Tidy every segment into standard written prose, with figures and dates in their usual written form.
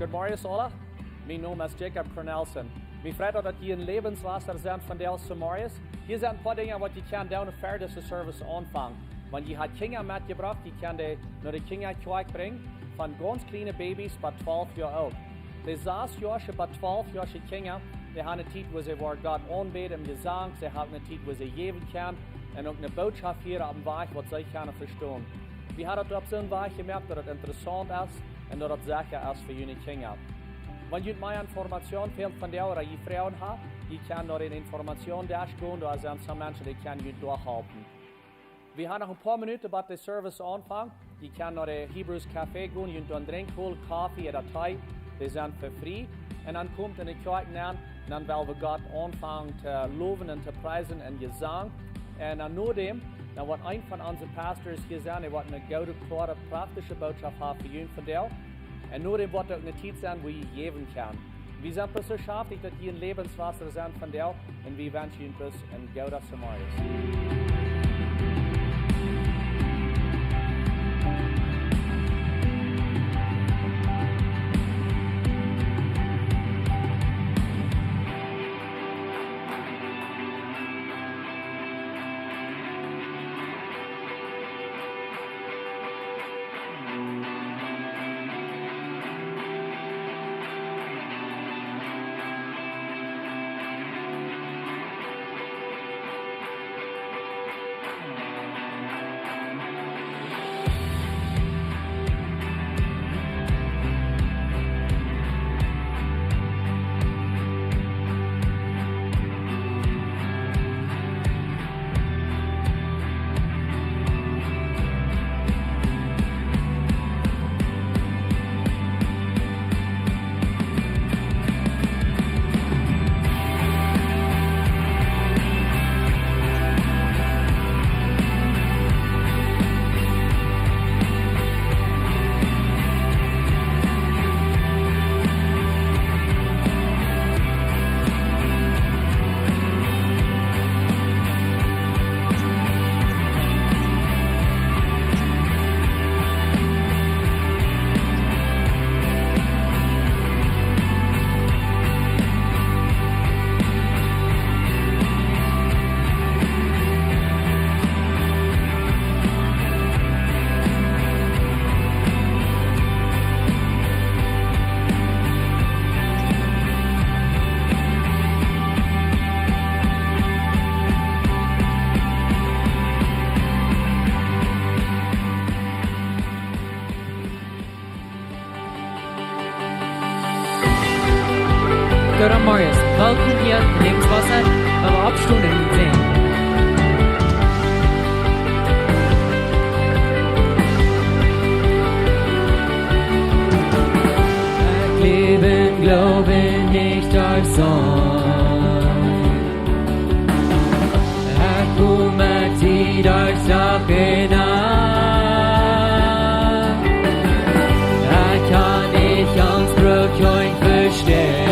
Goedemorgen alle. Mijn naam is Jacob Cornelsen. Mijn vriend dat je een levenswasser zijn van deze morgens. Hier zijn een paar dingen wat je kan doen voor deze service aanvangen. Want je had kinderen metgebracht, die kan je naar de kinderkerk brengen. Van ganz kleine baby's bij 12 jaar oud. De 6-jarige bij 12-jarige kinderen, die hebben een tijd waar ze voor God aanbeden en gezang. Ze hebben een tijd waar ze geven kan. En ook een boodschap hier op een weg wat zij kunnen verstaan. We hebben het op zo'n weg gemerkt dat het interessant is en dat het zeker is voor jullie kinderen. Wanneer je meer informatie vindt van jou dat je vrouwen hebt, je kan naar een informationsdash gaan, daar zijn some mensen die kunnen je doorhelpen. We hebben nog een paar minuten bij de service aanvangen. Je kan naar de Hebrews Café gaan, je kunt drinken, kool, koffie en thee. Die zijn voor vrij. En dan komt in de kerk aan, dan willen we God aanvangen te loven en te prijzen en gezang. En dan nadem, dan wordt een van onze pastors gezegd, hij wordt een gouden, klare, praktische boodschap hebben voor jullie vandaag. En nadem wordt ook een tijd zijn waar je geven kan. We zijn dus zo schaftig dat je een levenswasser zijn vandaag en we wensen jullie dus een gouden Samaris. Goedemorgen, welkom hier in Linkswasser, waar we opstonden en zingen. Ik leben, glauben nicht als Sohn. Ich komme die durch Sachen an. Ich kann nicht Anspruch euch verstehen.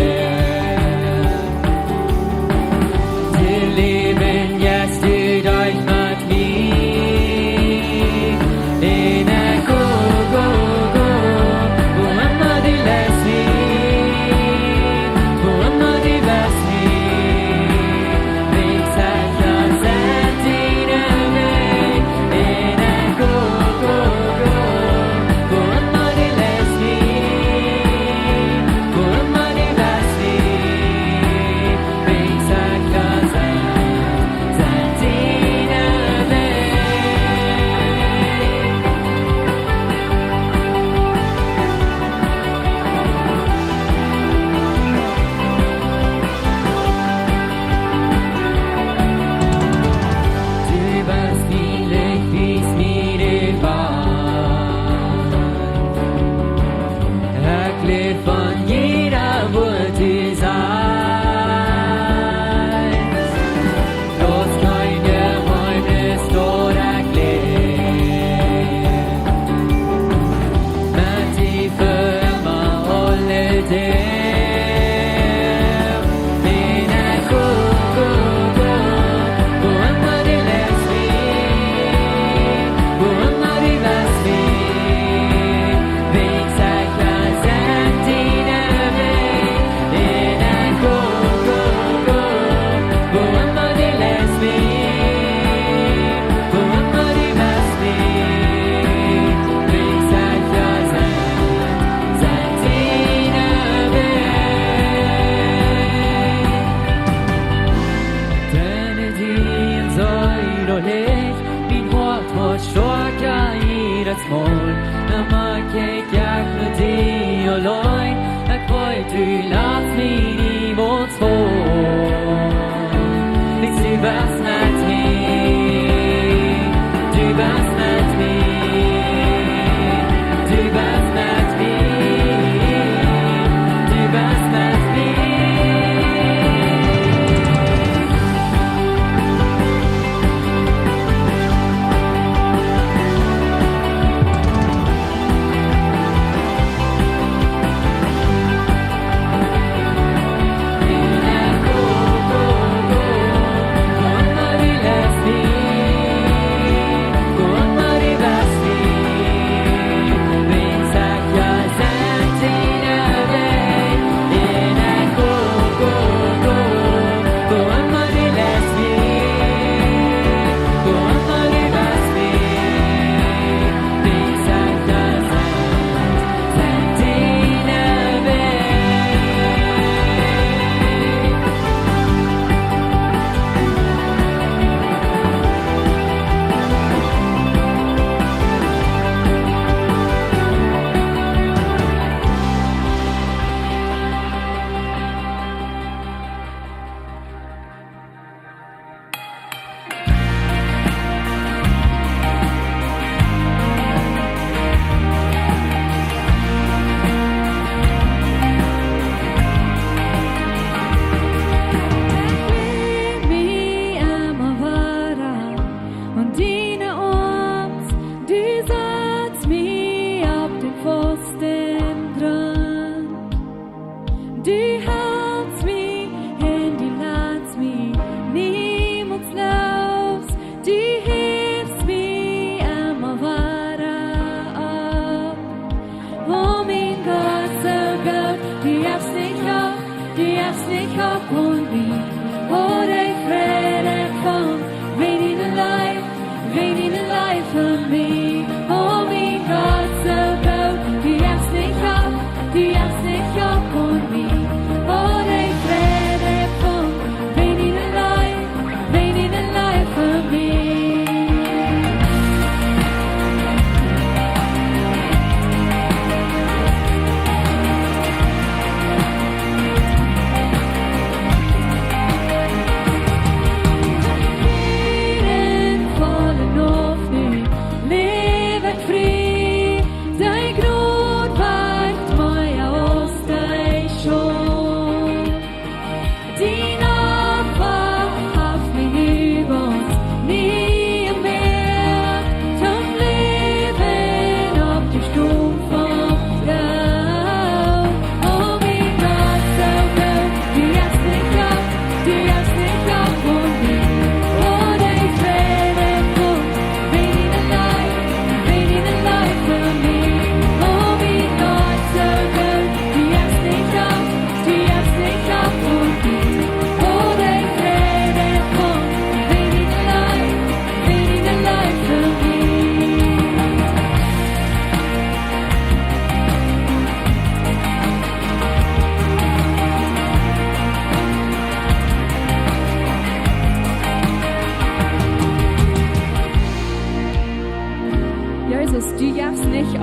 allein. Ich wollte, du lass mich niemals vor. Du warst mit mir, du warst mit mir, du warst mit mir, du warst mit mir.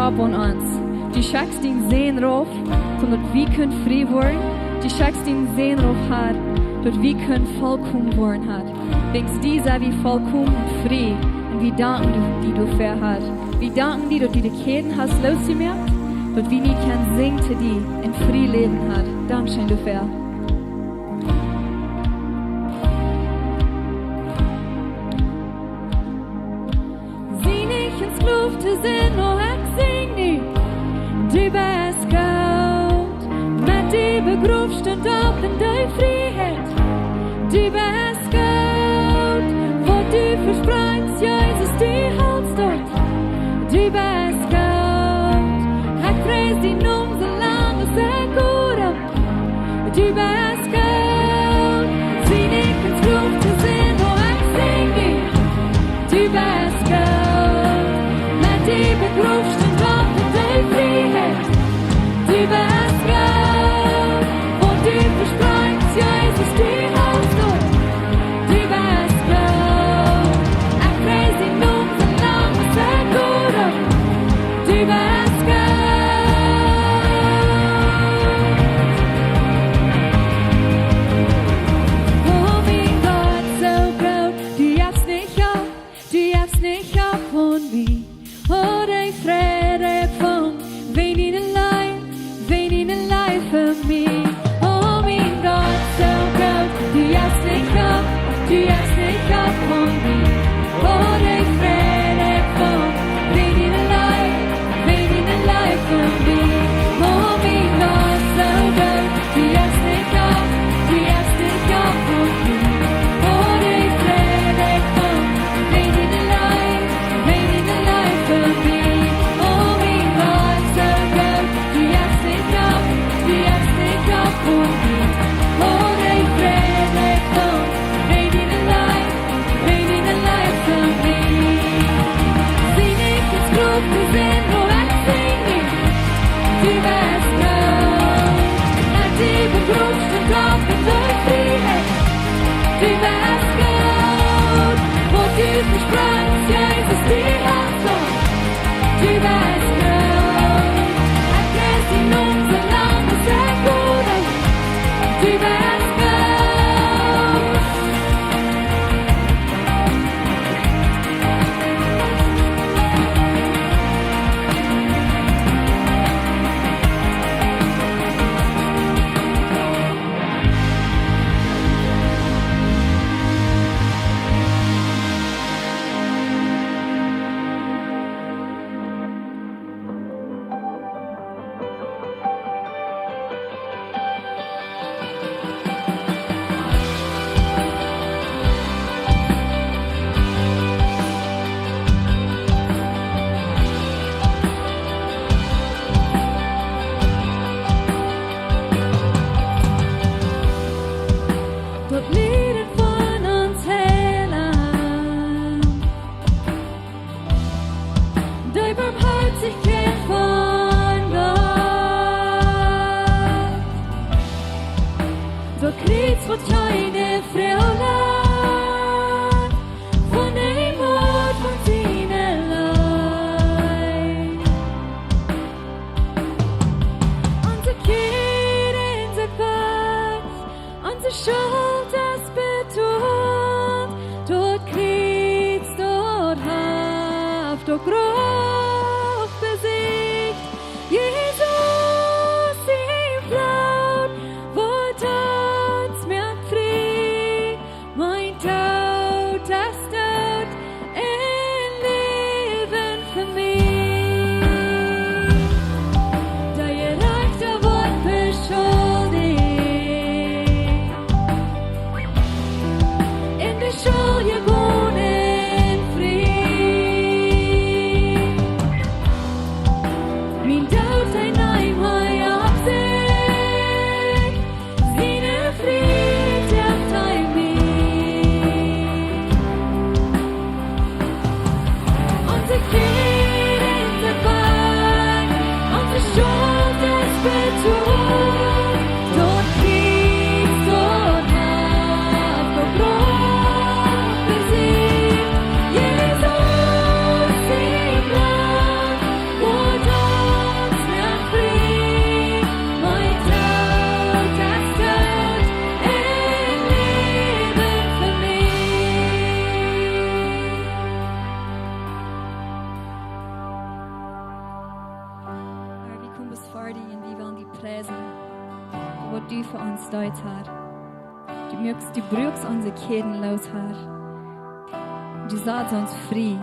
ab an uns. Die schackst den Sehen rauf, damit wir können frei werden. Die schackst den Sehen rauf hat, damit wir können vollkommen werden hat. Denkst die sei wie vollkommen und frei. Und wir danken dir, die du fair hat. Wir danken dir, dass du die Ketten hast losgemerkt, dass wir nicht kann singen zu dir und frei leben hat. Dankeschön, du fair. Te zijn nog ik zing nu. Du bist gut, met die begroef stond op in de vrijheid. Du bist gut, wat du verspreidst, Jezus, die houdt dort. Du bist gut, ik prijs die noem zolang als ik hoor. Du bist gut, zie ik het groef te zijn nog ik zing nu. Du bist gut. Die begroefst en op de vrijheid. Die best goed, want die verspreidt, Jezus, die houdt dort. Die best goed, ik prijs die noem zo lang als ik hoor. Die best goed. du versprachst, Jesus, die Antwort, du weißt gut. Erkennst in unser Land, das sehr gut ist, du weißt gut. Dort Lieder von uns Herrn, die Barmherzigkeit von Gott. Dort Kreuz wird keine Frau lang, von dem Mord von seinen Leid. Unser Kind in der Pax, unsere Schuld, das betont, dort Kreuz, dort Haft, dort Grab besiegt. Jesus im Blut, wollt uns mehr frei, mein Tod, das Tod, ein Leben für mich. Da ihr Rechter Wort beschuldigt, in der Schuld ihr wohnen frei. Min Tod ein Heimheu absicht, seine Fried hilft ein mich. Unser Kind in der Bank, unsere Schuld ist betont, dort Krieg, dort Haft, dort Brot besiegt. Jesus im Blut, wollt uns mehr frei, mein Tod, das Tod, ein Leben für mich. Herr, vi kom bis vor dig und vi vil die presen for vad du för oss døyt her. Du brukst unsere Keden los her. Du sagst uns fri.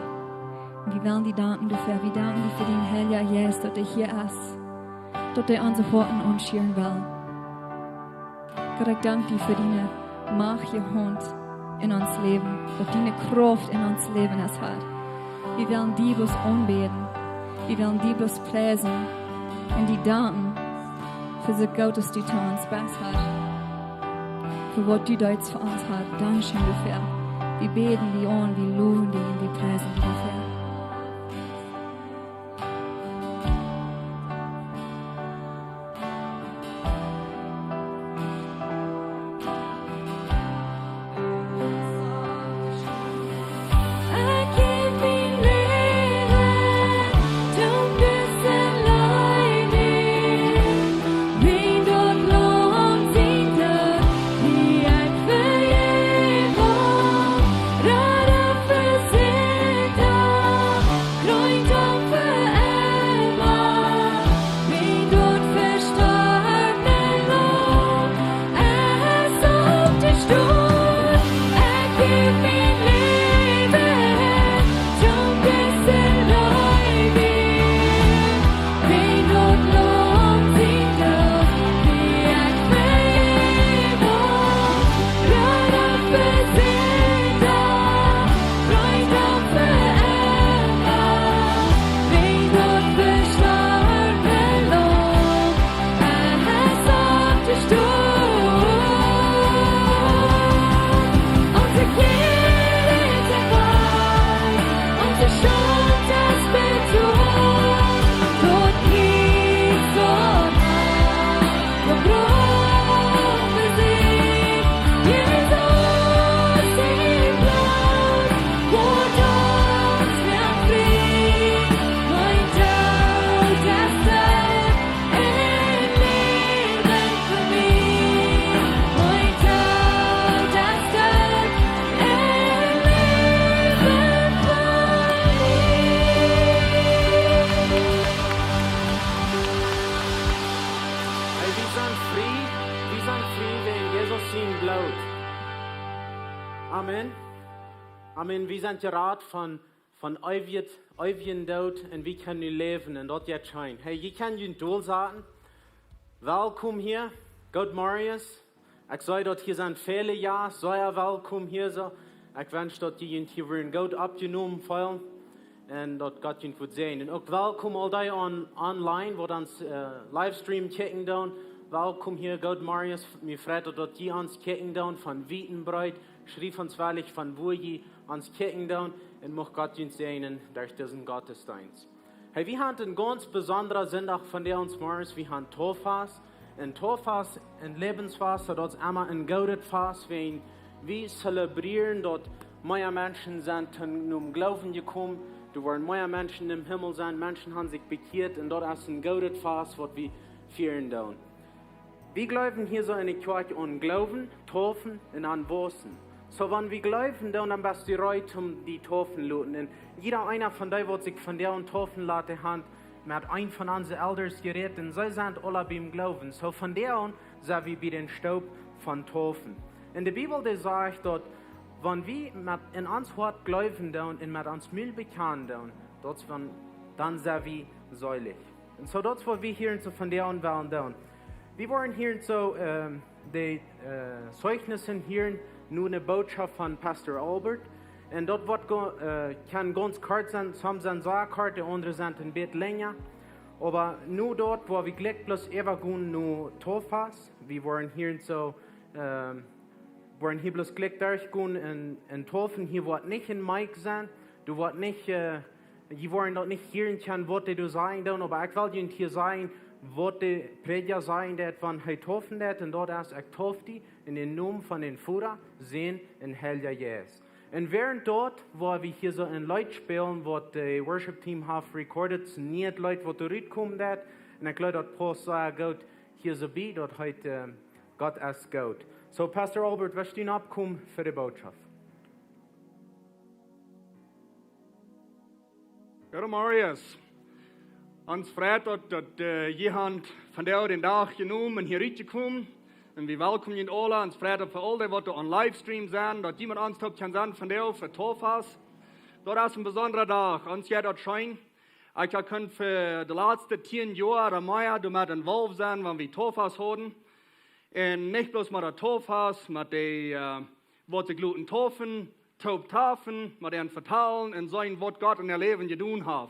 Und wir wollen dir danken dafür. Wir danken dir für den Heiligen Jesus, dass er hier ist. Dass er unsere Worten umschirren will. Gott, ich danke dir für deine Macht, ihr Hand in uns Leben. Dass deine Kraft in uns Leben ist, Herr. Wir wollen dir bloß anbeten. Wir wollen dir bloß preisen. Und dir danken für so gut, dass du zu uns bist, Herr. Für was du dort für uns hast. Dankeschön dafür. Wir beten dir an, wir loben dich und wir preisen dich dafür. I give me living, don't disallow me. Wie dort lohnt sich das, wie ein Vergebung, gerade für Sünder. sein Blut. Amen. Amen. Wir sind gerat von ewigen Tod und wir können leben und dort jetzt scheinen. Hey, je kann je doel sagen. Welkom hier, Gott Marius. Ich sage dort, hier sind viele ja, sehr willkommen hier so. Ich wünsche dort, die hier werden Gott abgenommen fühlen und dort Gott ihn gut sehen. Und auch willkommen all die online, wo dann Livestream kicken down. Willkommen hier, Gott Marius. Mir freut dort die ans kicken down von Wietenbreit, schrieb uns wahrlich von wo je ans kicken down und mag Gott ihn sehen durch diesen Gottesdienst. Hey, wir haben einen ganz besonderen Sonntag von der uns Marius, wir haben Tofas. Ein Tofas, ein Lebensfast, dort ist immer ein gutes Fast, wenn wir zelebrieren, dort mehr Menschen sind zum Glauben gekommen, da waren mehr Menschen im Himmel sein, Menschen haben sich bekehrt und dort ist ein gutes Fast, was wir feiern tun. Wir glauben hier so in der Kirche an Glauben, Taufen und an Wasen. So, wenn wir glauben, dann bist du bereit, um die Taufen zu lassen. Und jeder einer von denen, der sich von der und Taufen lassen hat, mit einem von unseren Elders geredet und sie sind alle beim Glauben. So, von der an sind wir bei den Staub von Taufen. In der Bibel sagt dort, wenn wir in uns Wort glauben und mit uns Müll bekennen, dann sind wir säulig. Und so, das, was wir hier so von der an wollen. Wir wollen hier so die Zeugnisse hier nur eine Botschaft von Pastor Albert. Und dort kann ganz kurz sein, some sind sehr kurz, andere sind ein bisschen länger. Aber nur dort, wo wir gleich bloß gehen, nur Tofas. Wir wollen hier so, wollen hier bloß gleich durchgehen in Tofen. Hier wird nicht ein Mic sein. Du wirst nicht, die wollen dort nicht hören können, was du sagen darfst. Aber ich will hier sagen, was die Prediger sagen, dass wenn er taufen wird, und dort ist ich taufe die in den Namen von den Vater, Sohn und Heiliger Jesus. Und während dort, wo wir hier so ein Lied spielen, was das Worship-Team hat recorded, sind nicht Leute, die zurückkommen wird. Und ich glaube, dass Paul sagt, Gott hier so bei, dort heute Gott ist Gott. So, Pastor Albert, was stehen abkommen für die Botschaft? Ja, Marius. Uns freut, dass jemand von der den Tag genommen und hier reingekommen. Und wir willkommen ihn alle. Uns freut für alle, die on Livestream sind, dass jemand uns kann sein von der für Tofas. Dort ist ein besonderer Tag. Uns geht dort schein. Ich kann für die letzten 10 Jahre mehr damit involviert sein, wenn wir Tofas haben. Und nicht bloß mit der Tofas, mit den, was die Gluten tofen, Taubtafen, mit denen verteilen und sagen, was Gott in ihr Leben getan hat.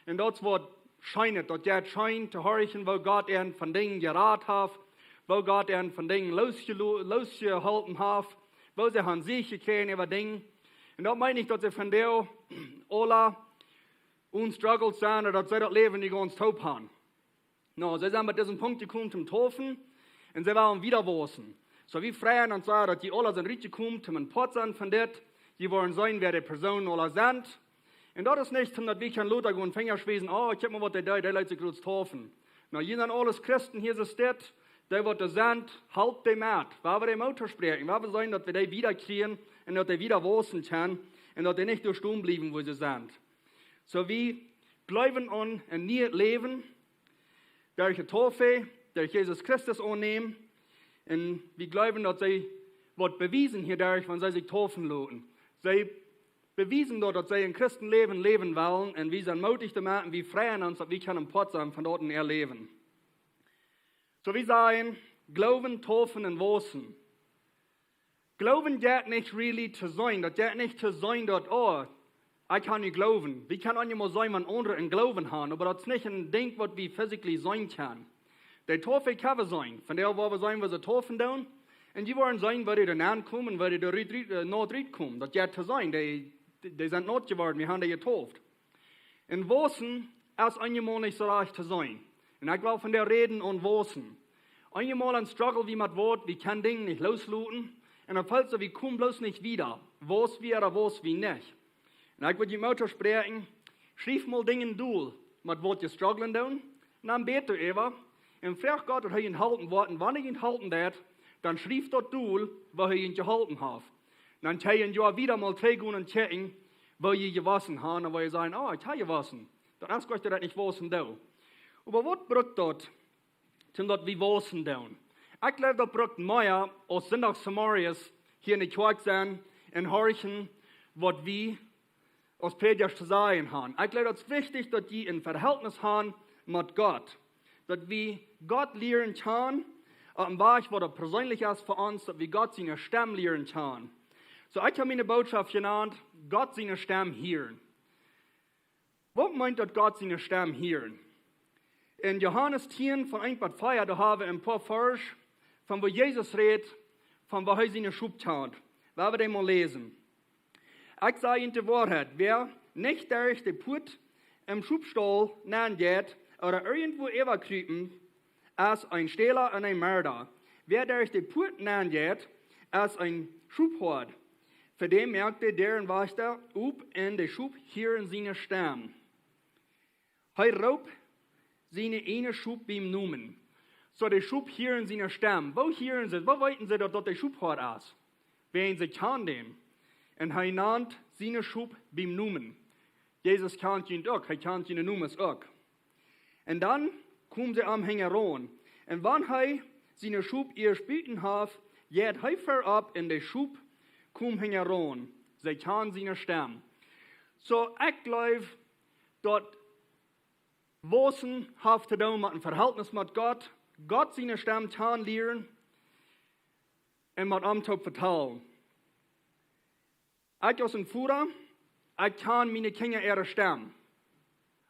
Und das wird scheint, dort jetzt scheint zu horchen, wo Gott ihn von Dingen geraten hat, wo Gott ihn von Dingen losgehalten hat, wo sie an sich gekriegt über Dinge. Und das meine ich, dass sie von der alle unstruggelt sind, oder dass sie das Leben nicht ganz taub haben. No, sie sind mit diesem Punkt gekommen zum Taufen und sie wollen wieder wissen. So wie freuen und sagen, dass die alle sind richtig gekommen, zum Pott sind von dort, die wollen sein, wer die Personen alle sind. Und das ist nicht, dass wir kein Luther und Finger schwesen, oh, ich hab mal was die Leute sich kurz taufen. Na, hier sind alles Christen, hier ist das, die, was da sind, halt die mit. Weil wir die Mutter sprechen, weil wir sagen, dass wir die wieder kriegen und dass die wieder wissen können und dass die nicht durch Sturm bleiben, wo sie sind. So wie glauben an ein neues Leben, durch die Taufe, durch Jesus Christus annehmen, und wir glauben, dass sie was bewiesen hierdurch, wenn sie sich taufen lassen. Sie bewiesen dort, dass sie ein Christenleben leben wollen und wir sind mutig damit und wir freuen uns, dass wir können Potsdam von dort erleben. So wie sagen, Glauben, Taufen und Wissen. Glauben geht nicht really zu sein, das geht nicht zu sein, dass, oh, ich kann nicht glauben. Wie kann auch mal sein, wenn andere einen Glauben haben, aber das ist nicht ein Ding, was wir physisch sein kann. Die Taufe kann sein, von der wo wir sein, was sie taufen tun, und die wollen sein, weil die danach kommen, weil die da Nordried kommen. Das geht zu sein, die sind not geworden, wir haben die getauft. In Wissen ist einmal nicht so leicht zu sein. Und ich will von der reden und Wissen. Einmal ein Struggle wie mit Wort, wir können Dinge nicht losluten. Und dann fällt so, wir kommen bloß nicht wieder. Was wir oder was wir nicht. Und ich würde die Mutter sprechen, schrieb mal Dinge durch, mit was ihr strugglen tun. Und dann bete über. Und frag Gott, dass er ihn halten wird. Und wenn er ihn halten wird, dann schrieb dort durch, wo er ihn gehalten hat. Dann kann ich ja wieder mal trägen und checken, wo ihr gewaschen habt, und wo ihr sagen, oh, ich habe gewaschen. Dann ask euch das nicht waschen da. Aber was braucht dort, zum dort wie waschen da? Ich glaube, dat braucht mehr als Sonntags Samarias hier in der Kirche sein und horchen, was wir als Prediger zu sagen haben. Ich glaube, es ist wichtig, dass die ein Verhältnis haben mit Gott. Dass wir Gott lernen können, am Weg, was persönlich ist für uns, dass wir Gott seine Stimme lernen können. So, ich habe meine Botschaft genannt, Gott seine Stimme hören. Was meint das Gott seine Stimme hören? In Johannes 10 von 1,4, da haben wir ein paar Vers, von wo Jesus redet, von wo er seine Schub tat. Wenn wir den mal lesen. Ich sage Ihnen die Wahrheit, wer nicht durch den Put im Schubstall nennen geht, oder irgendwo überkriegen, als ein Stehler und ein Mörder. Wer durch den Put nennen geht, als ein Schubhort, für den merkte deren Wächter, ob in der Schub hier in seine Stimme. Hij raubt seine eine Schub beim Numen. So der Schub hier in seiner Stimme. Wo hören sie, wo weiten sie, dass der Schubhort ist? Wen sie kann dem. Und hij nannt seine Schub beim Numen. Jesus kannt ihn auch, hij kannt ihn Numen auch. Und dann kommen sie am Hängeron. Und wenn hij seine Schub ihr spüten hat, geht hij verab in der Schub, kommt Hängeron. Sie kann seine Stimme. So, ich glaube, dort Wissen hat zu tun mit einem Verhältnis mit Gott, Gott seine Stimme kann lernen und mit ihm zu vertellen. Ich als ein Führer, ich kann meine Kinder ihre Stimme.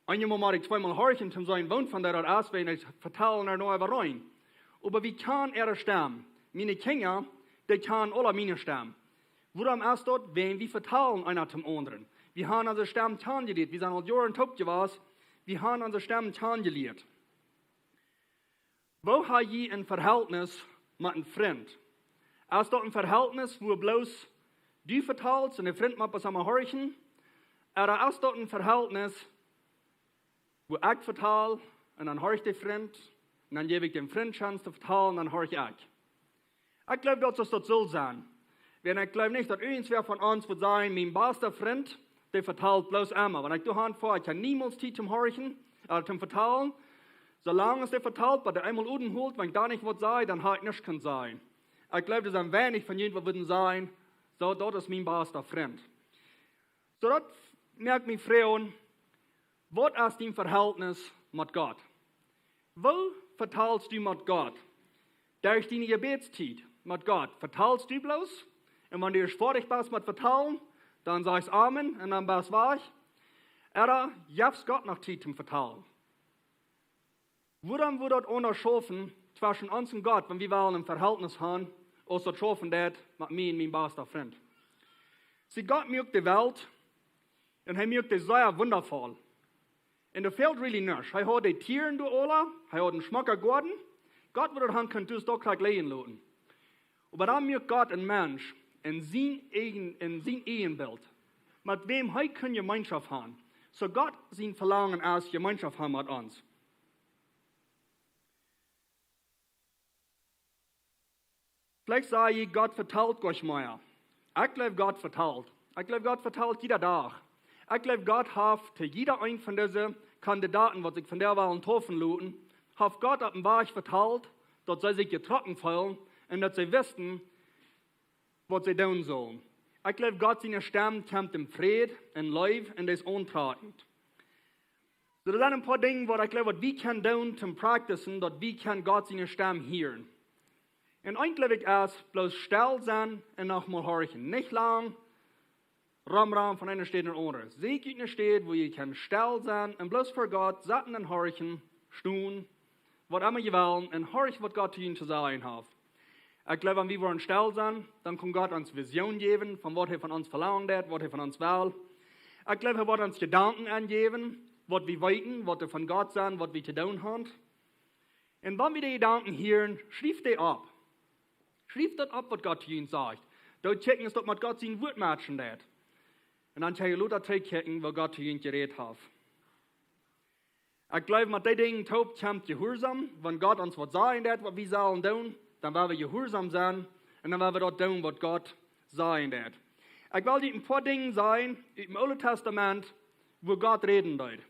Einmal mal ich zweimal horchen, zum sein Wohn von der Art, wenn ich vertellen er noch rein. Aber wie kann ihre Stimme? Meine Kinder, die kann alle meine Stimme. Warum ist dort, wenn wir vertellen einer zum anderen? Wir haben unsere Stimme kennengelernt, wir sind all Jahre top gewesen. Wir haben unsere Stimmen kennengelernt. Wo habe ich ein Verhältnis mit einem Freund? Ist dort ein Verhältnis, wo bloß du verteilst und der Freund macht was am Horchen? Oder ist dort ein Verhältnis, wo ich verteile und dann horcht der Freund und dann gebe ich dem Freund Chance zu verteilen und dann horch ich. Ich glaube, dass das soll sein. Wenn ich glaube nicht, dass irgendwer von uns wird sein, mein bester Freund, der verteilt bloß einmal. Wenn ich da Hand vor, ich habe niemals Zeit zum Horchen, zum Verteilen. Solange es der verteilt, weil der einmal Uden holt, wenn ich da nicht was sei, dann halt nichts kann sein. Ich glaube, dass ein wenig von jemandem würden sein, so, dort ist mein bester Freund. So, das merkt mich Frauen, was ist dein Verhältnis mit Gott? Wo verteilst du mit Gott? Durch deine Gebetszeit mit Gott. Verteilst du bloß? Und wenn du fertig bist mit Verteilen, dann sagst du Amen und dann bist du weich. Oder gibst Gott noch Zeit zum Verteilen? Warum wird das unterschaffen zwischen uns und Gott, wenn wir wollen ein Verhältnis haben, als das schaffen das mit mir und meinem besten Freund? Sie, Gott mögt die Welt und er mögt die sehr wundervoll. Und da fehlt really nichts. Er hat die Tiere in der Ola, er hat einen schmacker Garten. Gott würde dann können das doch gleich legen lassen. Aber dann mögt Gott ein Mensch in sein Ehenbild, mit wem er kann Gemeinschaft haben. So Gott sein Verlangen als Gemeinschaft haben mit uns. Vielleicht sage ich, Gott verteilt euch mehr. Ich glaube, Gott verteilt. Ich glaube, Gott verteilt jeder Tag. Ich glaube, Gott hat für jeder einen von diesen Kandidaten, was sich von der Wahl treffen lassen, hat Gott auf dem Weg verteilt, dass sie sich getrocken fühlen und dass sie wissen, was sie tun sollen. Ich glaube, Gott seine Stimme kommt im Frieden, in Leib und ist untratend. So, das sind ein paar Dinge, was ich glaube, was wir können tun zum Praktiken, dass wir können Gott seine Stimme hören. Und eigentlich ist bloß still sein und nochmal horchen. Nicht lang ram von einer Stadt in andere. Sieh in eine Stadt, wo ihr kann still sein und bloß für Gott satten und horchen, stehen, was immer ihr wollen und horchen, was Gott ihnen zu sagen hat. Ich glaube, wenn wir wollen still sein, dann kann Gott uns Vision geben, von was er von uns verlangt hat, was er von uns will. Ich glaube, er wird uns Gedanken angeben, was wir weiten, was er von Gott sagen, was wir zu tun haben. Und wenn wir die Gedanken hören, schrift die ab. Schrift das ab, was Gott ihnen sagt. Da checken es doch mit Gott sein Wort matchen hat. Und dann checken wir das checken, was Gott ihnen geredet hat. Ich glaube, mit den Dingen kommt Gehorsam. Wenn Gott uns was sagen hat, was wir sollen tun, dann werden wir gehorsam sein und dann werden wir dort tun, was Gott sagen hat. Ich will dir ein paar Dinge sagen im Alten Testament, wo Gott reden wird.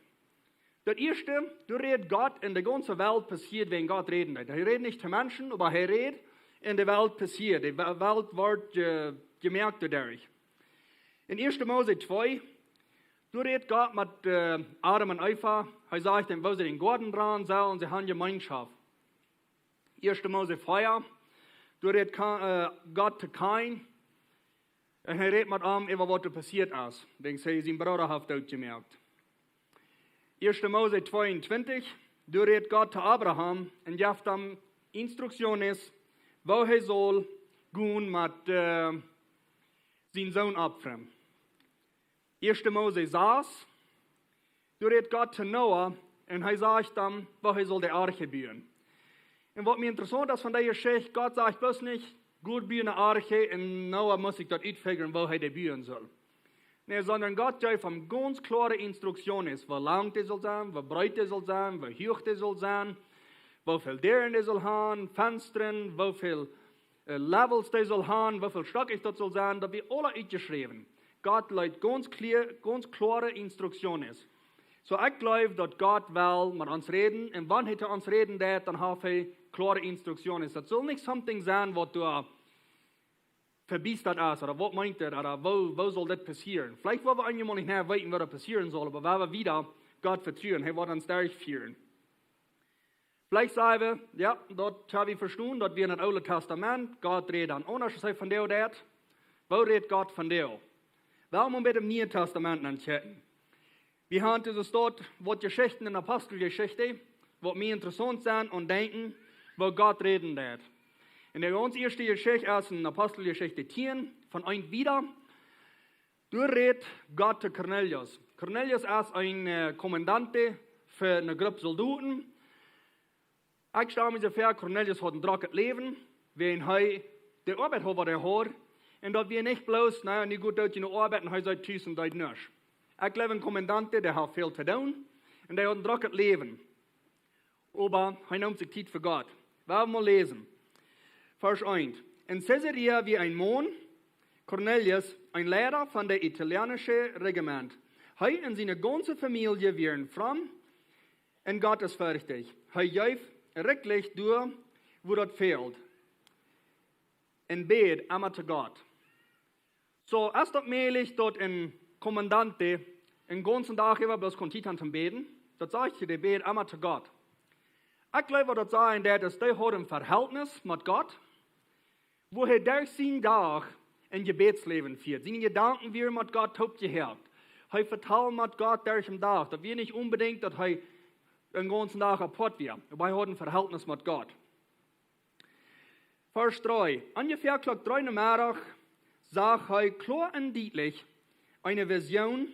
Das erste, du redest Gott in der ganzen Welt passiert, wenn Gott reden wird. Er redet nicht zu Menschen, aber er redet in der Welt passiert. Die Welt wird gemerkt dadurch. In 1. Mose 2, du redest Gott mit Adam und Eva. Er sagt ihnen, wo sie den Garten dran sollen und sie haben Gemeinschaft. 1. Mose 4, du redest Gott zu Kain. Und er redet mit ihm über was passiert ist. Denn sie sein Bruder hat dort gemerkt. 1. Mose 22, du redest Gott zu Abraham und gibt ihm Instruktionen, wo er soll gehen mit seinem Sohn opfern. 1. Mose 6, du redest Gott zu Noah und er sagt ihm, wo er soll die Arche bauen. Und was mir interessant ist von der Geschichte, Gott sagt bloß nicht, gut bauen eine Arche und Noah muss sich dort ausfiguren, wo er die bauen soll. Nee, sondern Gott gibt ihm ganz klare Instruktionen, wo lang die soll sein, wo breit die soll sein, wo hoch die soll sein, wo viel Dären die soll haben, Fenstern, wo viel Levels die soll haben, wie viel stockig das soll sein, da wird alle ausgeschrieben. Gott leitet ganz klare Instruktionen. So ich glaube, dass Gott will mit uns reden, und wenn er uns reden wird, dann hat er klare Instruktionen. Das soll nicht something sein, was du verbiestert ist, oder was meint er, oder wo soll das passieren. Vielleicht wollen wir einmal nicht mehr wissen, was passieren soll, aber wenn wir wieder Gott vertrauen, er wird uns durchführen. Vielleicht sagen wir, ja, dort habe ich verstanden, dass wir in das Alte Testament, Gott redet an anders von der dort. Wo redet Gott von der? Warum mit dem Neuen Testament anchecken? Wir haben dieses dort, was Geschichten in der Apostelgeschichte, was mir interessant sind und denken, wo Gott reden wird. In der ganz ersten Geschichte ist in Apostelgeschichte 10, von ein wieder, du redest Gott zu Cornelius. Cornelius ist ein Kommandante für eine Gruppe Soldaten. Ich stelle mir so vor, Cornelius hat ein trockenes Leben, wenn er die Arbeit hat, was er hat, und dass wir nicht bloß, naja, nicht gut dort in der Arbeit und er sagt, tschüss und dort nicht. Ich glaube, ein Kommandante, der hat viel zu tun, und der hat ein trockenes Leben. Aber er nimmt sich Zeit für Gott. Wir werden mal lesen. Vers 1. In Caesarea wie ein Mann, Cornelius, ein Lehrer von der italienischen Regiment. Er und seine ganze Familie waren fromm und gottesfürchtig. Er gab wirklich durch, wo das fehlt. Und bet einmal zu Gott. So, erst möglich, dort ein Kommandante den ganzen Tag über bloß kontiert zum Beten. Das sagt ich, der bet einmal zu Gott. Ich glaube, das sagen, der hat ein Verhältnis mit Gott, wo er durch seinen Tag ein Gebetsleben führt. Seine Gedanken werden mit Gott hauptgehört. Er vertraut mit Gott durch den Tag. Das wird nicht unbedingt, dass er den ganzen Tag kaputt wird. Aber er hat ein Verhältnis mit Gott. Vers 3. Ungefähr gleich 3 Uhr Mittag sah er klar und deutlich eine Vision,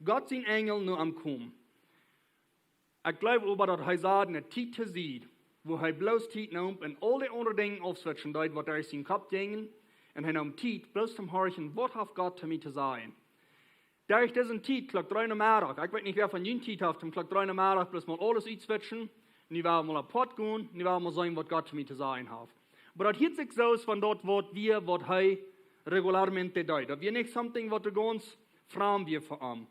Gott sein Engel nur am Kommen. Ich glaube aber, dass er sagt, eine Zeit sieht, wo er bloß Zeit nimmt und all die anderen Dinge aufswitchen, was er in seinen Kopf ging, und er nimmt Zeit bloß zum Horchen, was hat Gott zu mir zu sagen. Durch diesen Zeit, gleich 3 Uhr Mittag, ich weiß nicht, wer von Ihnen Zeit hat, gleich 3 Uhr Mittag bloß mal alles einzwitschen, nicht werden mal apart gehen, nicht werden mal sagen, was Gott zu mir zu sagen hat. Aber das hört sich so aus von dort, was er regularmente tut. Das wird nicht something, was er ganz fremd wird für ihn.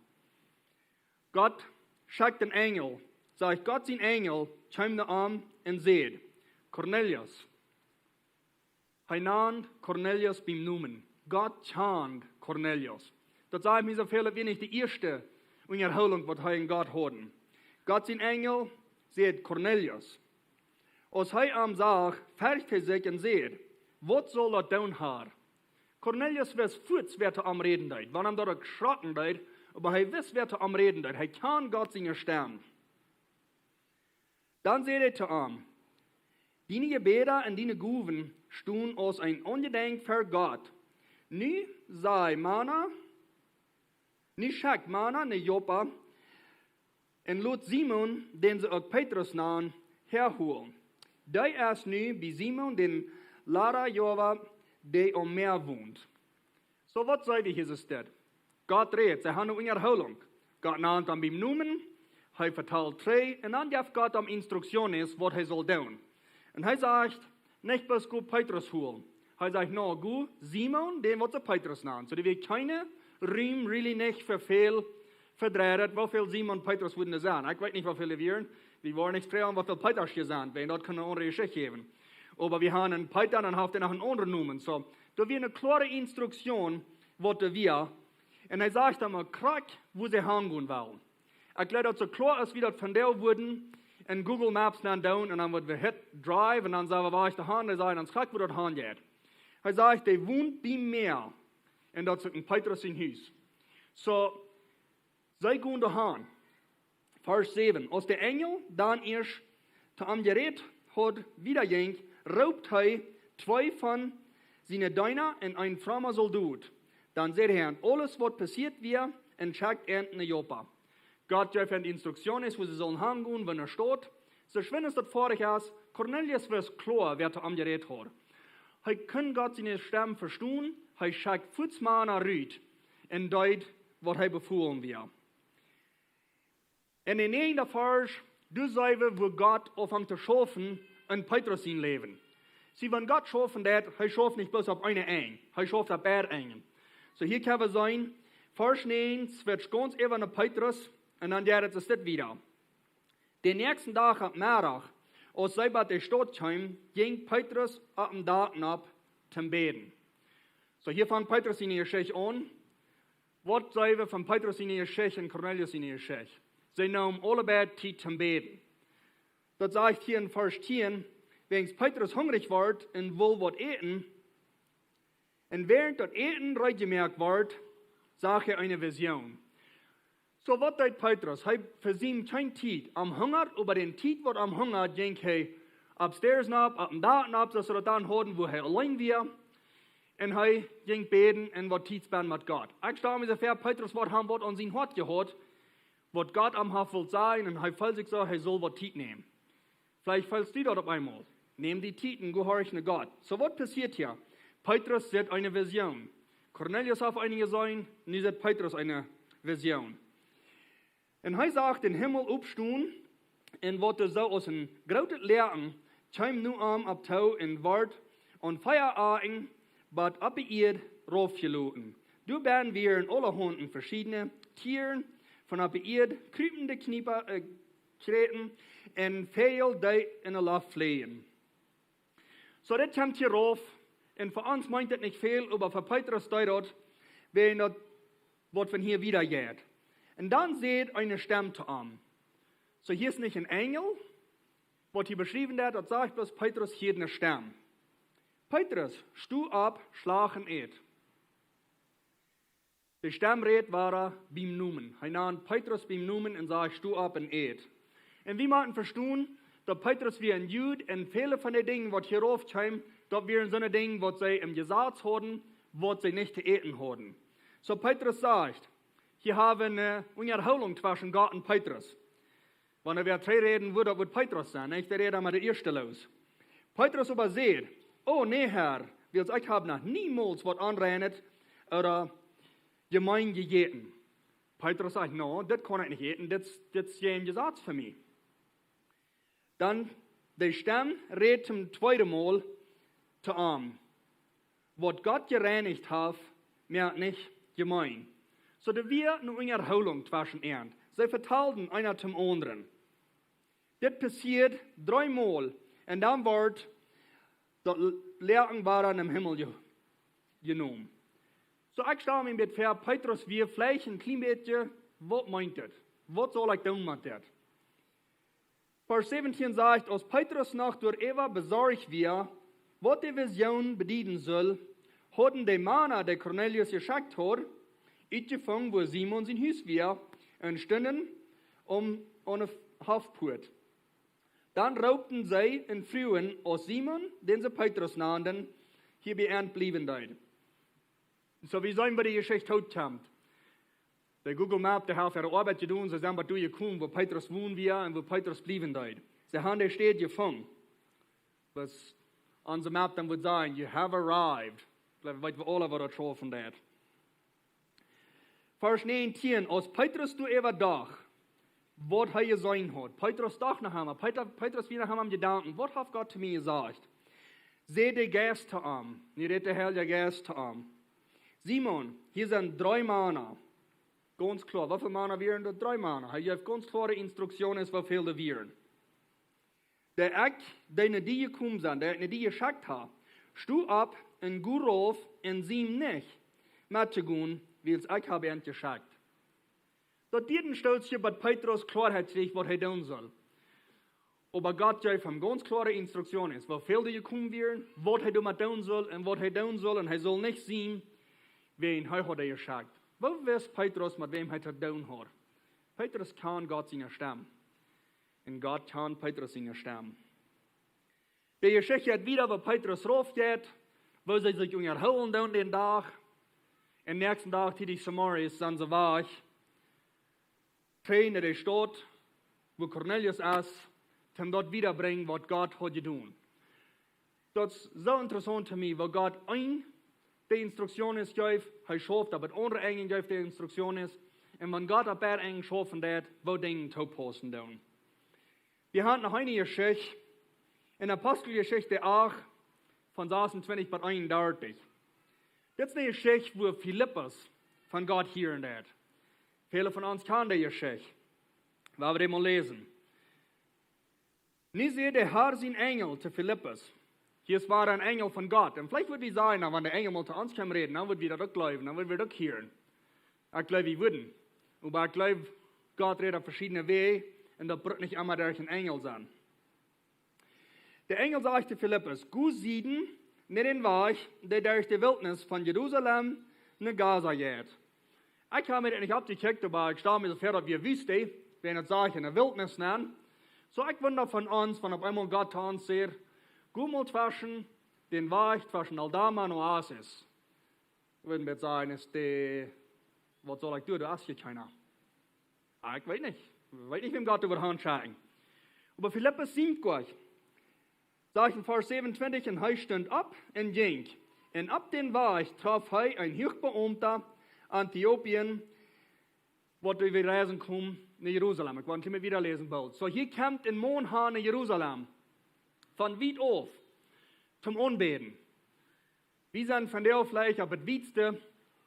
Gott schickt den Engel, sagt Gott sein Engel, kommt an und sagt, Cornelius. Er nannt Cornelius beim Namen. Gott chant Cornelius. Das sagt mir so viel, wie nicht die erste Erholung, was er in Gott hatten. Gott sein Engel sagt Cornelius. Als er ihm sagt, färbt er sich und sagt, was soll er tun haben? Cornelius weiß kurz, wer er am Reden ist. Wenn er da geschrocken ist, aber er weiß, wer er am Reden ist. Er kann Gott seine Stern. Dann sagt er zu ihm, deine Gebete und deine Guven stehen aus ein Ungedenk für Gott. Nie sei Mana, nie schack Mana, ne Joppa, und lot Simon, den sie auch Petrus nahen, herholen. Der ist nu bei Simon, den Lara Jova, der am Meer wohnt. So, was sagt ich, ist es das? Gott redet, sie haben eine Erholung. Gott nannt ihm beim Namen, er verteilt 3, und dann gibt Gott ihm Instruktionen, was er soll tun. Und er sagt, nicht bloß gut Petrus holen. Er sagt, no, gut Simon, den wird sie Petrus nennen. So, die wird keine Riem, really nicht für viel verdreht, wie viel Simon und Petrus würden es sein. Ich weiß nicht, wie viele wir waren. Wir waren nicht frei, wie viel Petrus gesagt werden. Dort können wir eine andere Geschichte geben. Aber wir haben einen Peter, dann haben wir noch einen anderen Namen. So, da wird eine klare Instruktion, was wir. Und er sagt einmal, krieg, wo sie hingehen wollen. Ich glaube, dass so klar ist, wie das von der wurden, in Google Maps dann down, und dann wird wir hit drive, und dann sagen wir, wo ist der Hahn? Er sagt, dann krieg, wo das Hahn geht. Er sagt, der wohnt bei mir. Und das ist ein Petrus in Haus. So, sei gehen dahin. Vers 7. Als der Engel dann erst zu ihm geredet hat, wieder ging, raubt er 2 von seinen Dienern und ein frommer Soldat. Dann sagt er, alles, was passiert wird, und schickt er in Joppa. Gott gibt eine Instruktion, wo sie sollen hingehen, wenn steht. So schön ist das vorig ist, Cornelius wird klar, wer zu ihm geredet hat. Er kann Gott seine Stimme verstehen, er schickt 5 Männer raus und deut, was er befohlen wird. In den 9. Vers, du sagst, wo Gott anfängt zu schaffen, in Petrus sein Leben. Sie, wenn Gott schaffen wird, er schafft nicht bloß auf eine Eng, er schafft auf beide Engen. So hier kann es sein, Vers 9, es wird ganz eben nach Petrus, und dann geht es das wieder. Den nächsten Tag am Mittag, als sie bei der Stadt kam, ging Petrus ab dem Daten ab zum Beten. So hier fängt Petrus in die Geschichte an. Was sagen wir von Petrus in die Geschichte und Cornelius in die Geschichte? Sie nahmen alle beide Zeit zum Beten. Das sagt hier in Vers 10, wenn Petrus hungrig wird und will was eten, und während das Eten gemerkt wird, sagt er eine Vision. So was tut Petrus? Er versieht kein Zeit am Hunger, aber den Zeit, was am Hunger, ging er upstairs ab dem Daten ab, dass er dann hatten, wo er allein war. Und er ging beten und was Zeit sparen mit Gott. Ich stelle mir so vor, Petrus hat was an sein Hort gehört, was Gott am Haft will sein, und er fällt sich so, er soll was Zeit nehmen. Vielleicht fällst du dort auf einmal. Nimm die Zeit und gehorch nach Gott. So was passiert hier? Petrus sieht eine Vision. Cornelius hat eine gesehen, und nun sieht Petrus eine Vision. Und er sagt, den Himmel aufstehen, und was so aus einem großen Lehren, kam nu ab Tau in Wort, und Feierabend, bat ab ihr raufgeloten. Du werden wir in alle Hunden verschiedene Tieren, von ab ihr kriepende Knieper treten, und viel die in der Luft fliehen. So, das kommt hier rauf, und für uns meint das nicht viel, aber für Petrus deutet, wenn das, was von hier wieder geht. Und dann seht eine Stimme zu ihm. So, hier ist nicht ein Engel, was hier beschrieben wird, das sagt bloß Petrus, hier eine Stimme. Petrus, stu ab, schlagen et. Die Stimmred war beim Numen. Er nahm Petrus beim Numen und sagte, stu ab und et. Und wie man verstehen, dass Petrus wie ein Jude und viele von den Dingen, was hier raufkamen, das wären so eine Dinge, was sie im Gesetz hatten, was sie nicht zu eten hatten. So Petrus sagt, hier haben wir eine Erholung zwischen Gott und Petrus. Wenn er 3 reden würde, wird Petrus sein, nicht? Der redet mal der Erste los. Petrus aber sieht, oh nee, Herr, ich habe noch niemals was anredet oder gemein gegeten. Petrus sagt, no, das kann ich nicht eten, das ist ja ein Gesetz für mich. Dann, der Stamm redet zum 2. Mal zu ihm. Was Gott gereinigt hat, mehr nicht gemein. So, da wir nur eine Erholung zwischen ihnen. Sie verteilten einer zum anderen. Das passiert 3 Mal. Und dann wird das Lehren war im Himmel genommen. So, ich stelle mir mit vor, Petrus, wir vielleicht ein klein bisschen, was meint das? Was soll ich tun mit das? Vers 17 sagt, als Petrus noch durch Eva besorgt wir, was die Vision bedienen soll, hatten die Männer, die Cornelius geschickt hat, uitgefangen, wo Simon sein Haus war, und standen an der Haftport. Dann raubten sie in Frühen aus Simon, den sie Petrus nannten, hier bei ihnen blieben dort. So wie sollen wir die Geschichte heute haben? Der Google Map, der hat ihre Arbeit getan, sie sind durchgekommen, wo Petrus wohnen wir und wo Petrus blieben dort. Sie haben der Stadt gefangen. Was on the map dann wird sagen, you have arrived. Vielleicht weit wir alle, was das schon von dat. Vers 19, als Petrus du ever dach, was er gesehen hat. Petrus dach nach ihm, Petrus wieder nach ihm gedanken, was hat Gott zu mir gesagt? Seh der Geist zu ihm, nicht der Herr der Geist zu ihm. Simon, hier sind 3 Männer. Ganz klar. Wie viele Männer wären das? 3 Männer. Er gibt ganz klare Instruktionen, wie viele wären. Der Eck, der die gekommen sind, der die geschickt hat, stu ab in Gurov in sieben nicht mitzugehen, wie es ich habe geschickt. Dort jeden stellt sich bei Petrus Klarheit kriegt, was er tun soll. Aber Gott gibt ihm ganz klare Instruktionen, wie viele die gekommen wären, was er damit tun soll und was er tun soll, und er soll nicht sehen, wen er hat geschickt. Wo weiß Petrus, mit wem er tun hat? Petrus kann Gott seine Stimme. Und Gott kann Petrus seine Stimme. Die Geschichte hat wieder, wo Petrus raufgeht, wo sie sich unterholen dann den Tag. Am nächsten Tag, die Samaris, sind sie weg. Trainen in der Stadt, wo Cornelius ist, um dort wiederbringen, was Gott hat getan. Das ist so interessant für mich, weil Gott die Instruktionen gibt, er schafft, aber andere Engel gibt die Instruktionen. Und wenn Gott ein paar Engel schaffen wird, wo Dinge zupassen dann. Wir haben noch eine Geschichte, in der Apostelgeschichte 8, von 26 bis 31. Das ist eine Geschichte, wo Philippus von Gott hören wird. Viele von uns kennen die Geschichte. Wollen wir die mal lesen. Nie sehe der Herr sein Engel zu Philippus. Hier war ein Engel von Gott. Und vielleicht wird die sagen, wenn der Engel mal zu uns kommt reden, dann wird wir das glauben, dann wird wir das hören. Ich glaube, wir würden. Aber ich glaube, Gott redet auf verschiedene Wege. Und das wird nicht immer durch ein Engel sein. Der Engel sagte Philippus, gut sieden, nicht den Weg, der durch die Wildnis von Jerusalem nach Gaza geht. Ich habe mir das nicht abgekickt, aber ich stelle mir so vor, dass wir wüssten, wenn ich sage, in der Wildnis nennen. So ich wundere von uns, wenn auf einmal Gott zu uns sagt, gut mal zwischen den Weg zwischen Aldama und Oasis. Würden wir sagen, ist was soll ich tun, da ist hier keiner. Ich weiß nicht. Ich weiß nicht, wem Gott über die Hand schauen. Aber Philippus sieht gleich. Sagt in Vers 27, und er stand ab und ging. Und ab den Weg traf er ein Hochbeamter Äthiopien, wo wir reisen kommen nach Jerusalem. Ich wollte immer wieder lesen bald. So hier kommt ein Mann nach Jerusalem. Von weit auf. Zum Anbeten. Wir sind von der vielleicht auf das Weitste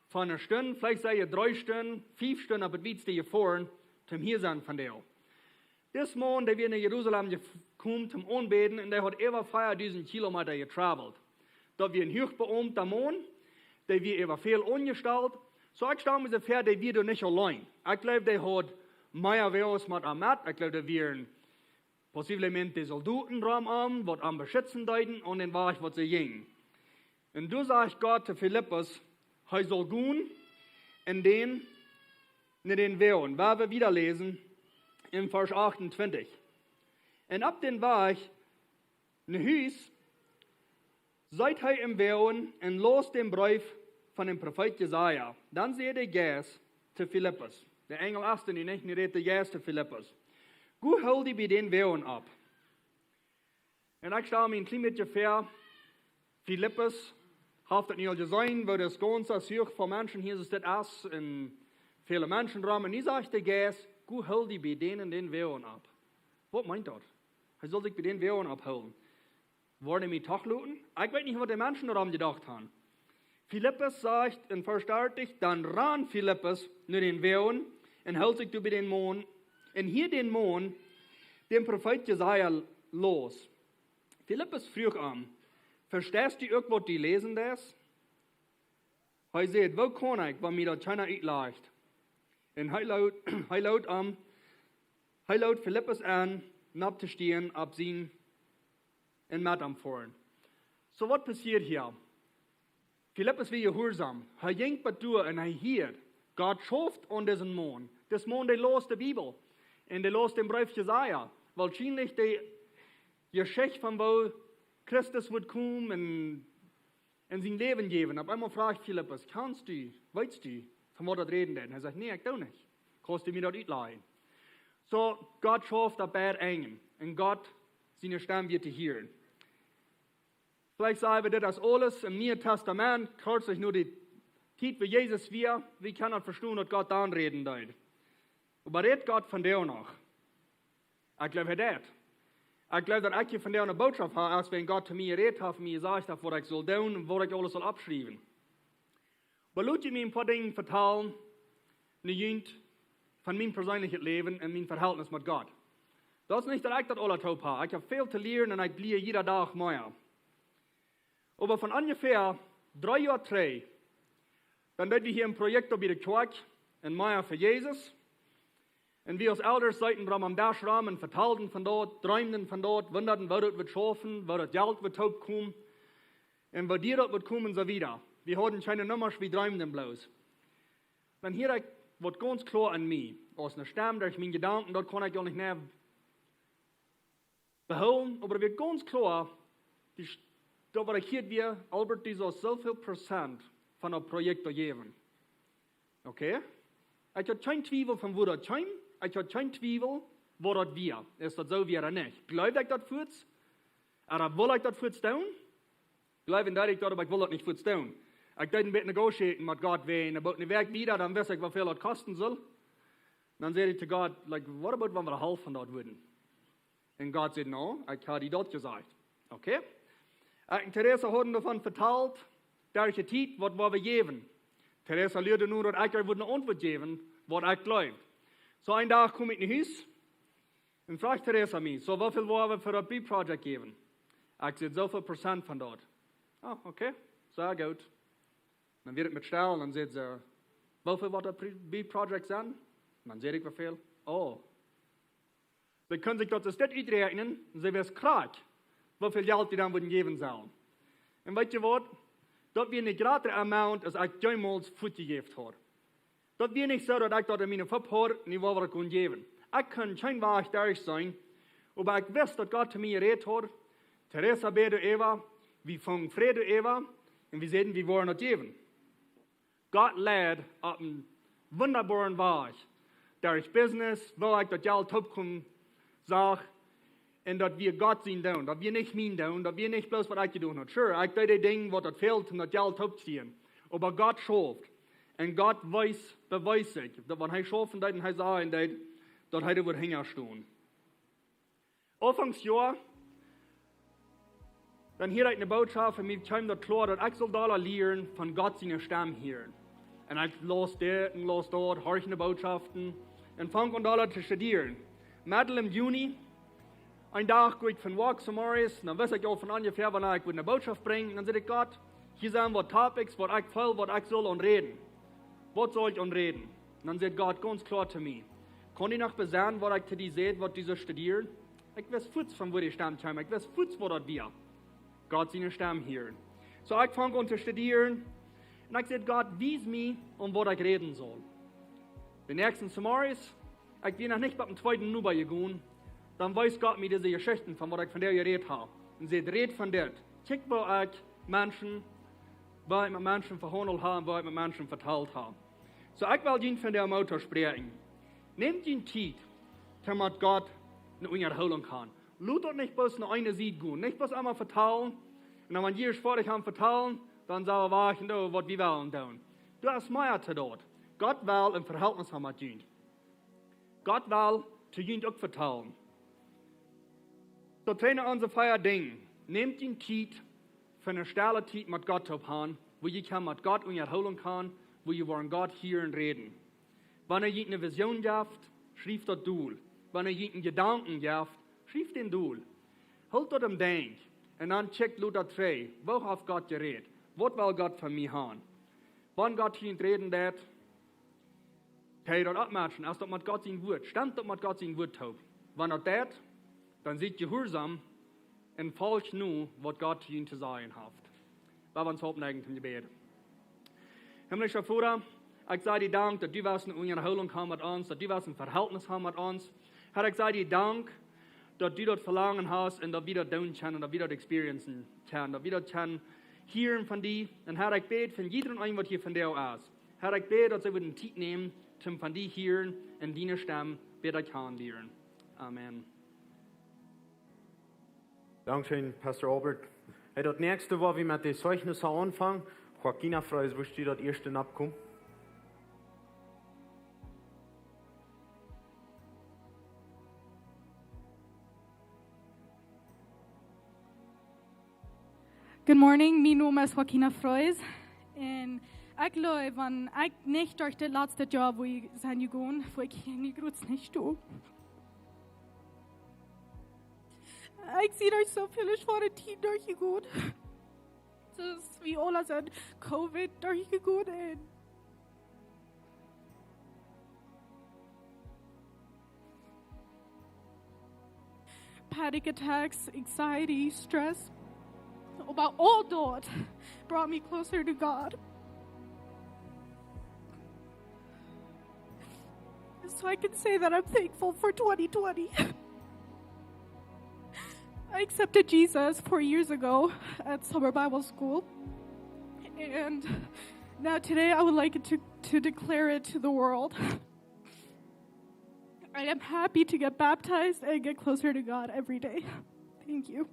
von einer Stunde, vielleicht sei ihr 3 Stunden, 5 Stunden auf das Weitste hier vorn. Zum hier sein von der. Das Mann, der wir nach Jerusalem gekommen zum Anbeten, und der hat über 4.000 Kilometer getravelt. Da wir ein hochbeamter Mann, der wir über viel angestellt. So ich stelle mir so vor, der wird nicht allein. Ich glaube, der hat mehr Wehrens mit am Mat. Ich glaube, der werden possiblement die Soldaten dran, was am beschützen deuten, und dann war ich, was sie gingen. Und du sagst Gott zu Philippus, er soll gehen in den Wehren. Weil wir wieder lesen, in Vers 28. Und ab den Weg, ein Hüs, seid er im Wehren und los den Brief von dem Prophet Jesaja. Dann seht der Geist zu Philippus. Der Engel achte ihn nicht, er redet der Geist zu Philippus. Gut hol die bei den Wehren ab. Und ich stelle mir ein klein bisschen vor, Philippus hat das nicht gesehen, weil das ganze Such von Menschen hier ist das und viele Menschen dran. Und ich sage der Geist, gut hol die bei denen den Wehren ab. Was meint das? Er soll sich bei den Wehren abholen. Wollen mich doch looten? Ich weiß nicht, was die Menschen daran gedacht haben. Philippus sagt in Vers 30, dann ran Philippus nur den Wehren und hält sich bei den Mond. Und hier den Mond, den Prophet Jesaja los. Philippus frug an, verstehst du irgendwas, die lesen das? Er sagt, wo kann ich, wenn mir das keiner leicht? Und er laut Philippus an, abzustehen, ab sie in Matt am Fahren. So was passiert hier? Philippus war gehorsam. Er ging bei durch und er hielt. Gott schafft an diesen Mond. Das Mond, der los die Bibel. Und der los den Brief Jesaja. Wahrscheinlich die Geschichte von wo Christus wird kommen und sein Leben geben. Auf einmal fragt Philippus, kannst du, weißt du, von was das reden denn? Er sagt, nee, ich tue nicht. Kannst du mir das nicht leihen? So, Gott schafft ein paar Engel. Und Gott, seine Stimme wird hören. Vielleicht sagen wir das alles im Neuen Testament, kürzlich nur die Zeit, wie Jesus wir kann man verstehen, dass Gott dann reden wird. Aber redet Gott von der noch? Ich glaube, er redet. Ich glaube, dass ich von der eine Botschaft habe, als wenn Gott zu mir redet hat, mir sagt, was ich soll tun und was ich alles soll abschreiben. Aber lass mir ein paar Dinge vertellen, Jünd von meinem persönlichen Leben und mein Verhältnis mit Gott. Das ist nicht, dass ich das alle drauf habe. Ich habe viel zu lernen und ich lerne jeden Tag mehr. Aber von ungefähr 3 Jahren 3, dann dort wir hier ein Projekt bei der Kirche in Meier für Jesus. Und wir als Elders seiten dran am Dashrahmen, vertalten von dort, träumten von dort, wunderten, wo das wird schaffen, wo das Geld wird kommen und wo dir das wird kommen und so wieder. Wir hatten keine Nummer, wir träumten bloß. Dann hier wird ganz klar an mich, aus einer Stimme, durch meine Gedanken, dort kann ich gar nicht mehr beholen, aber wird ganz klar, da war ich hier, Albert, die so viel Prozent von einem Projekt geben. Okay? Ich habe keinen Zweifel von wo das kommt. Ich habe keinen Zweifel, wo das wir. Ist das so wie oder nicht? Glaube ich das fürs? Oder will ich das fürs tun? Glaube ich, dass ich das, aber ich will das nicht fürs tun. Ich darf ein bisschen negotieren mit Gott, wenn ich ein Werk wieder, dann weiß ich, wie viel das kosten soll. Dann sage ich zu Gott, like, what about, wenn wir halb von dort würden? Und Gott sagt, no, ich habe die dort gesagt. Okay? Und Theresa hat davon vertalt, der ich die was wir geben. Theresa lehrte nur, dass ich eine Antwort geben, was ich glaube. So einen Tag komme ich nach Hause und frage Theresa mich, so wie viel wollen wir für das B-Project geben? Ich sage, so viel Prozent von dort. Ah, okay, sehr gut. Dann wird es mit stellen, dann sagt sie, wie viel wird das B-Project sein? Dann sehe ich, wie viel. Oh. Sie können sich das ausrechnen und sie wissen krank, wie viel Geld die dann würden geben sollen. Und weißt du was? Das wird nicht gerade der Amount, als ich jemals Futter gegeben habe. Das wird nicht so, dass ich das in meinem Kopf habe, nicht was ich geben kann. Ich kann kein Wahrheit dadurch sein, aber ich weiß, dass Gott zu mir geredet hat. Theresa betet Eva, wir fangen Friede Eva, und wir sehen, wir wollen das geben. Gott lädt auf einen wunderbaren Weg, durch Business, wo ich das Geld aufkommen, sage, und dass wir Gott sehen tun, dass wir nicht mein tun, dass wir nicht bloß was ich getan habe. Sure, ich tue die Dinge, was das fehlt, um das Geld aufzuziehen. Aber Gott schafft. Und Gott beweist sich, dass wenn er schaffen wird und er sagen wird, dass er wird hinstehen. Anfangsjahr, dann hier eine Botschaft, und mir kam das klar, dass ich soll da lernen, von Gott seine Stimme hören. Und ich las dort und las dort, höre eine Botschaften, und fange an da zu studieren. Mittel im Juni, ein Tag gehe ich von Walk zu Morris, dann weiß ich auch von ungefähr, wann ich eine Botschaft bringe, und dann sage ich Gott, hier sind was Topics, was ich will, was ich soll und reden. Was soll ich und reden? Und dann sagt Gott ganz klar zu mir, kann ich noch besagen, was ich zu dir sehe, was diese studieren? Ich weiß futz, von wo die Stamm kommen, ich weiß futz, wo das wir. Gott seine Stamm hören. So ich fange an zu studieren, und ich sage Gott, wies mir, was ich reden soll. Den nächsten Samaris, ich bin noch nicht bei dem zweiten Nuba gegangen, dann weiß Gott mir diese Geschichten, von was ich von der geredet habe. Und sie redet von dort. Kick, wo ich Menschen verhandelt habe, wo ich mit Menschen verteilt habe. So ich will Ihnen von der Motor sprechen. Nehmt Ihnen Zeit, damit Gott eine Erholung kann. Lasst dort nicht bloß eine Seite gehen, nicht bloß einmal verteilen, und wenn wir fertig haben verteilen, dann sagen wir, was wir wollen tun. Du hast mehr zu dort. Gott will im Verhältnis haben mit Ihnen. Gott will zu Ihnen auch verteilen. So trainieren unsere Feier Dinge. Nehmt Ihnen Zeit, für eine stille Zeit mit Gott zu haben, wo ihr mit Gott erholen kann, wo ihr wollen Gott hören reden. Wenn ihr eine Vision habt, schreibt das Duel. Wenn ihr einen Gedanken habt, schreibt den Duel. Holt das im Denk und dann checkt Luther 3, wo hat Gott geredet? Was will Gott von mir haben? Wenn Gott hier reden wird, kann ihr das abmatchen, erst mit Gott sein Wort. Stimmt das mit Gott sein Wort taub. Wenn er das, dann seid ihr gehorsam und folgt nur, was Gott ihnen zu sagen hat. Wir uns hauptneigen zum Gebet. Himmlischer Vater, ich sage dir Dank, dass du was eine Erholung haben mit uns, dass du was ein Verhältnis haben mit uns. Herr, ich sage dir Dank, dass du das Verlangen hast und dass wir das tun können und dass wir das experiencen können, dass wir das können hören von dir. Und Herr, ich bete von jedem einen, was hier von dir ist. Herr, ich bete, dass wir den Zeit nehmen, zum von dir hören und deine Stimme wieder kennenlernen. Amen. Dankeschön, Pastor Albert. Hey, das nächste war, wie wir die Zeugnisse anfangen. Joaquina Freus, wo steht das erste abkommen? Good morning, mein Name ist Joaquina Freus und Jeg løy van jeg nicht durch det laatste jaar hvor jeg zijn gegaan, hvor ik niet goed niet doe. Ik zie er zoveel zware tien doorgegaan. Dus wie alle zijn COVID doorgegaan en panic attacks, anxiety, stress. About all that brought me closer to God. So I can say that I'm thankful for 2020. I accepted Jesus 4 years ago at Summer Bible School. And now today I would like to declare it to the world. I am happy to get baptized and get closer to God every day. Thank you.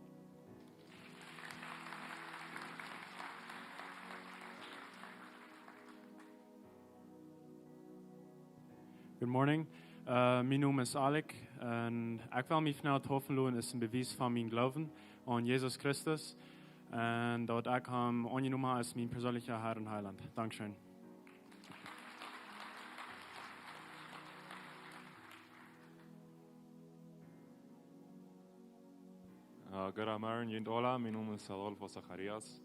Good morning. Mijn naam is Alec en ik wil mij vanuit Hovenloon is een bewijs van mijn geloven aan Jezus Christus en dat ik hem aangenomen heb als mijn persoonlijke Heer en Heiland. Dankeschön. Goedemorgen, Jindola. Mijn naam is Adolfo Zacharias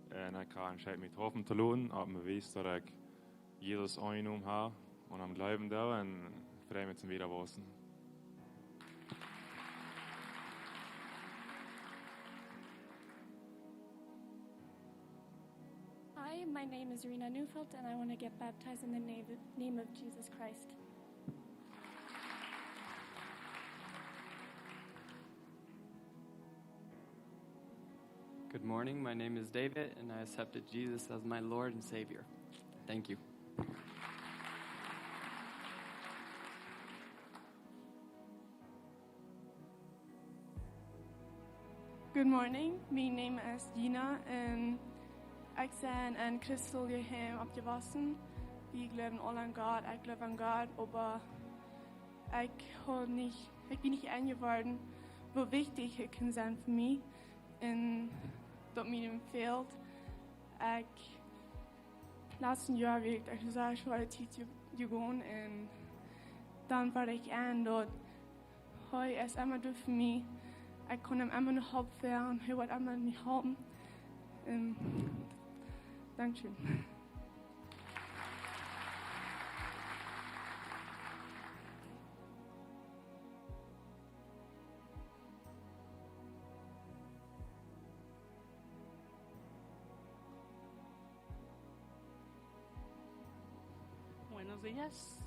en ik ga een met Hoven te lopen op mijn bewijs dat ik Jezus aangenomen heb. Und am Glauben da und freue mich zum Wiederwasen. Hi, my name is Rena Neufeld and I want to get baptized in the name of Jesus Christ. Good morning, my name is David and I accepted Jesus as my Lord and Savior. Thank you. Good morning, mijn naam is Gina en ik ben een christelijk geheim opgewassen. Ik geloof al aan God, ik geloof aan God, maar ik ben niet eingeworden, hoe wichtig het kan zijn voor mij. En dat mij veelt. Laatste jaar werd ik gezegd, zware tijd gegaan en dan werd ik aan dat hij is immer door voor mij. Ik kon hem immer noch helpen, hij wordt immer nicht helpen. Dankeschön. Buenos días.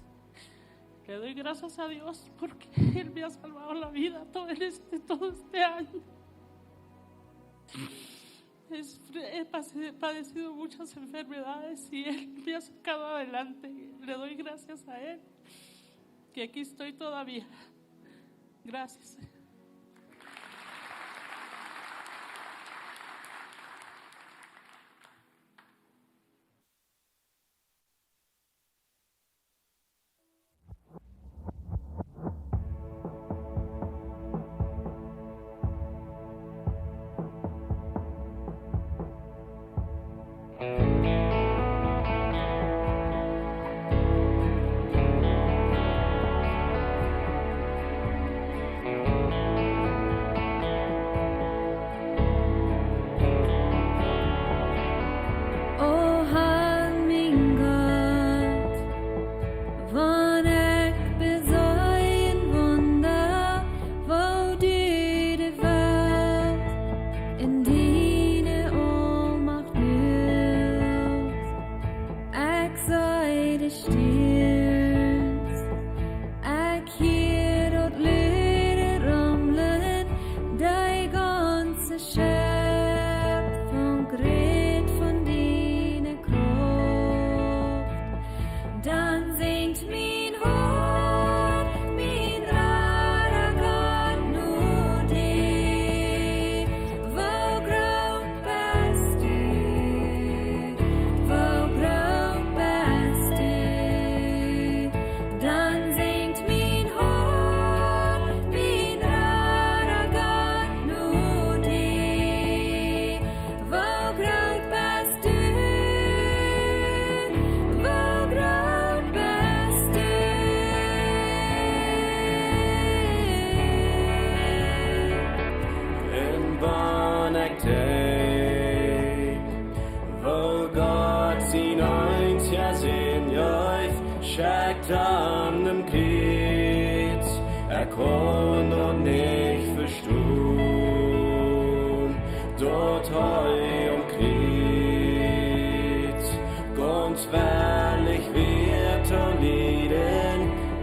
Le doy gracias a Dios porque Él me ha salvado la vida todo este año. He padecido muchas enfermedades y Él me ha sacado adelante. Le doy gracias a Él que aquí estoy todavía. Gracias. geschickt an dem Kreuz, kon noch nicht verstehen, dort heu am Kreuz, ganz wahrlich wird lieden,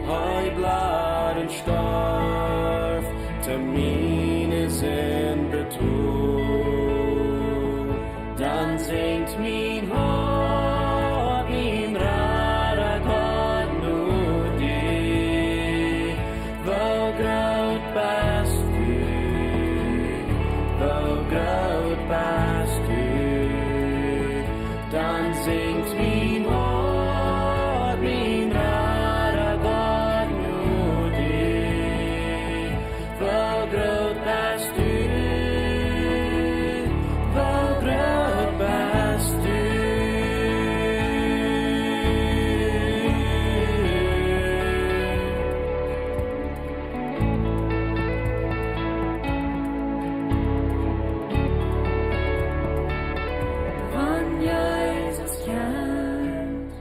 heu bladen starf, Termine sind betrug, dann singt mein Hort, mein rarer Gott nur dir, wo groot bist du, dann singt mein Hort, mein rarer Gott nur dir, wo groot bist du, wo groot bist du. Van Jezus kent,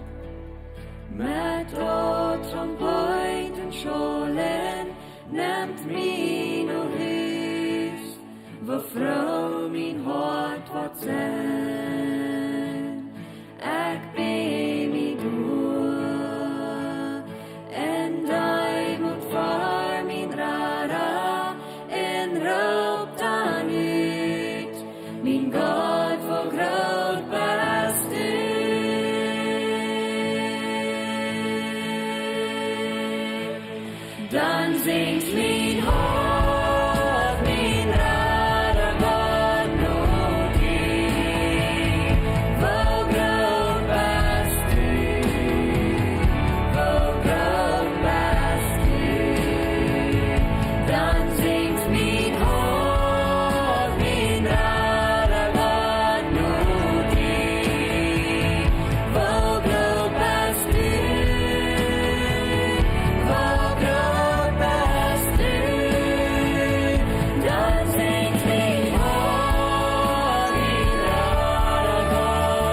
met dort trompeiten scholen, neemt mijn huis, wo vrouw mijn hart wat zijn. Ik ben mij door, en die moet voor mijn rara, en roept dan uit, mijn God, wo groot bist du. Dan zingt mijn hart, mijn rader God nog hier. Wo groot bist du, wo groot bist du. Dan zingt mijn hart, mijn rader God nog hier. Wo groot bist du, wo groot bist du. Dan zingt mijn hart, mijn rader God nog hier.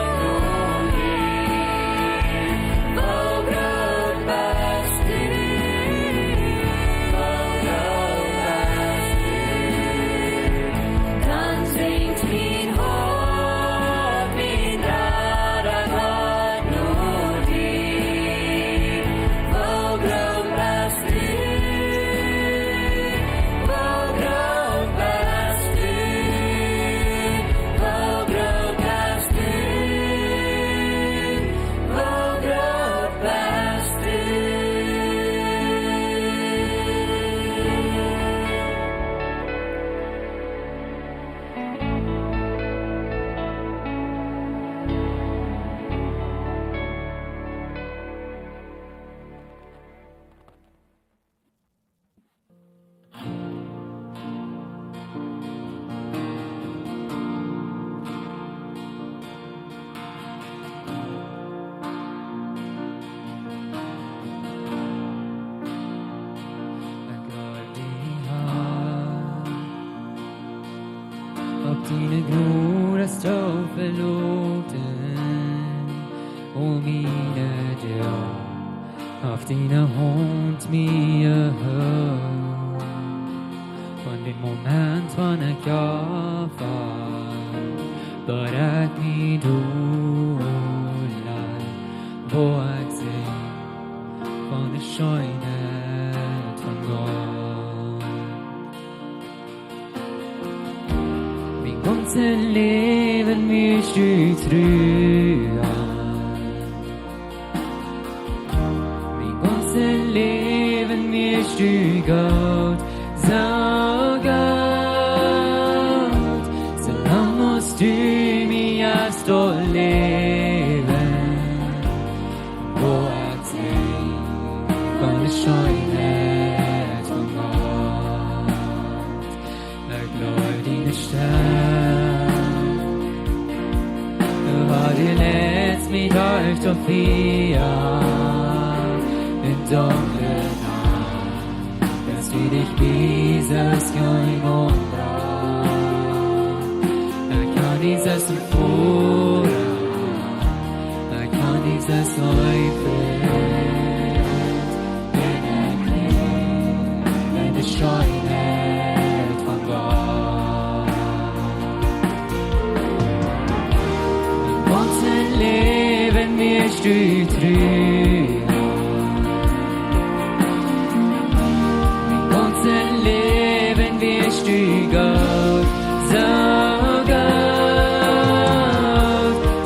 Wo groot bist du, wo groot bist du. Dan zingt mijn hart, mijn rader God nog hier. Wo groot bist du, wo groot bist du, wo groot bist du, wo groot bist du. Op dine glorie står förlåten och mina djur. Auf dina hånd mir hör. Från den moment wann jag fall, börjat mi dolar, våg sig från det skönet från gård. Min ganze Leben mich du trüger. Min ganze Leben mich du Gott, so Gott. So lang musst du mir erst dort leben, wo ich seh von der Schönheit von Gott. Lag Lord dine Stern, du har du lätst mig högt och fria, in dunklen Nacht, dass du dich dieses Going umdra. Kann dieses Fora, kann dieses Neufeld. Leben wirst du treu. Mein ganzes Leben wirst du Gott, so Gott.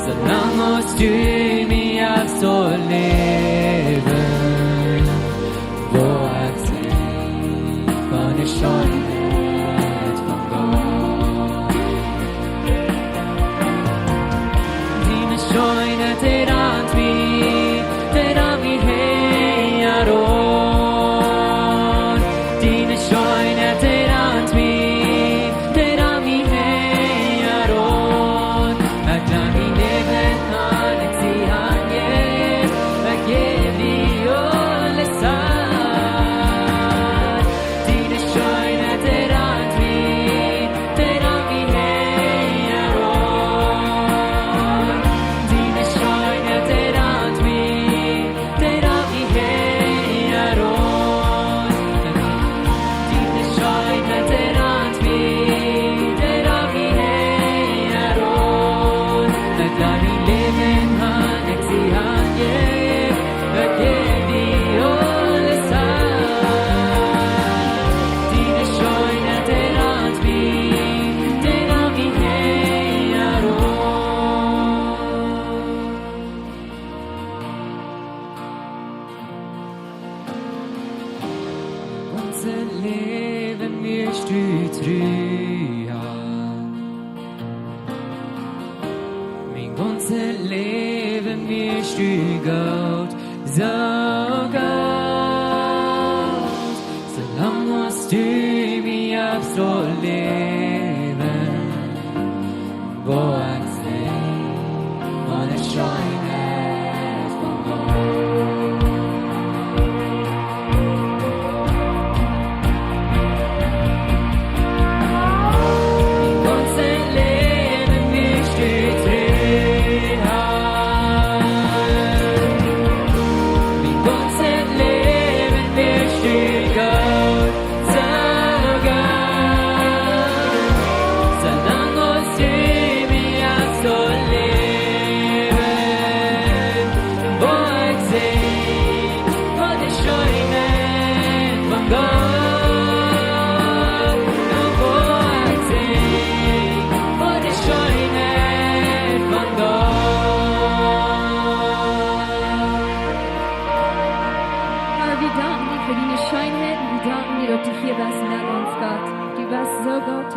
Solange musst du mich auf so leben, wo ich seh, von der Schönheit von Gott. Dine Schönheit erant mich heron. Dine Schönheit erant mich heron. Ich lass mich leben an, ich zieh an jetzt, ich geb dir alles an. Dine Schönheit erant mich heron. Dine Schönheit erant mich heron. Dine Schönheit erant mich heron. Ich lass mich leben an, ich zieh an jetzt, ich geb dir alles an. Dine Schönheit erant mich heron. Unser Leben wirst du treu haben. Mein ganzes Leben wirst du Gott, so Gott. Solange musst du mich auf so leben, wo ich seh, von der Schönheit von Gott. Mein ganzes Leben wirst du treu haben. Mein ganzes Leben wirst du Gott, so Gott. Solange musst du mich auf so leben, wo ich seh, von der Schönheit von Gott. Wo ich seh, von der Schönheit von Gott. Herr, wir danken dir für deine Schönheit und wir danken dir, dass du hier bist mit uns, Gott. Du bist so gut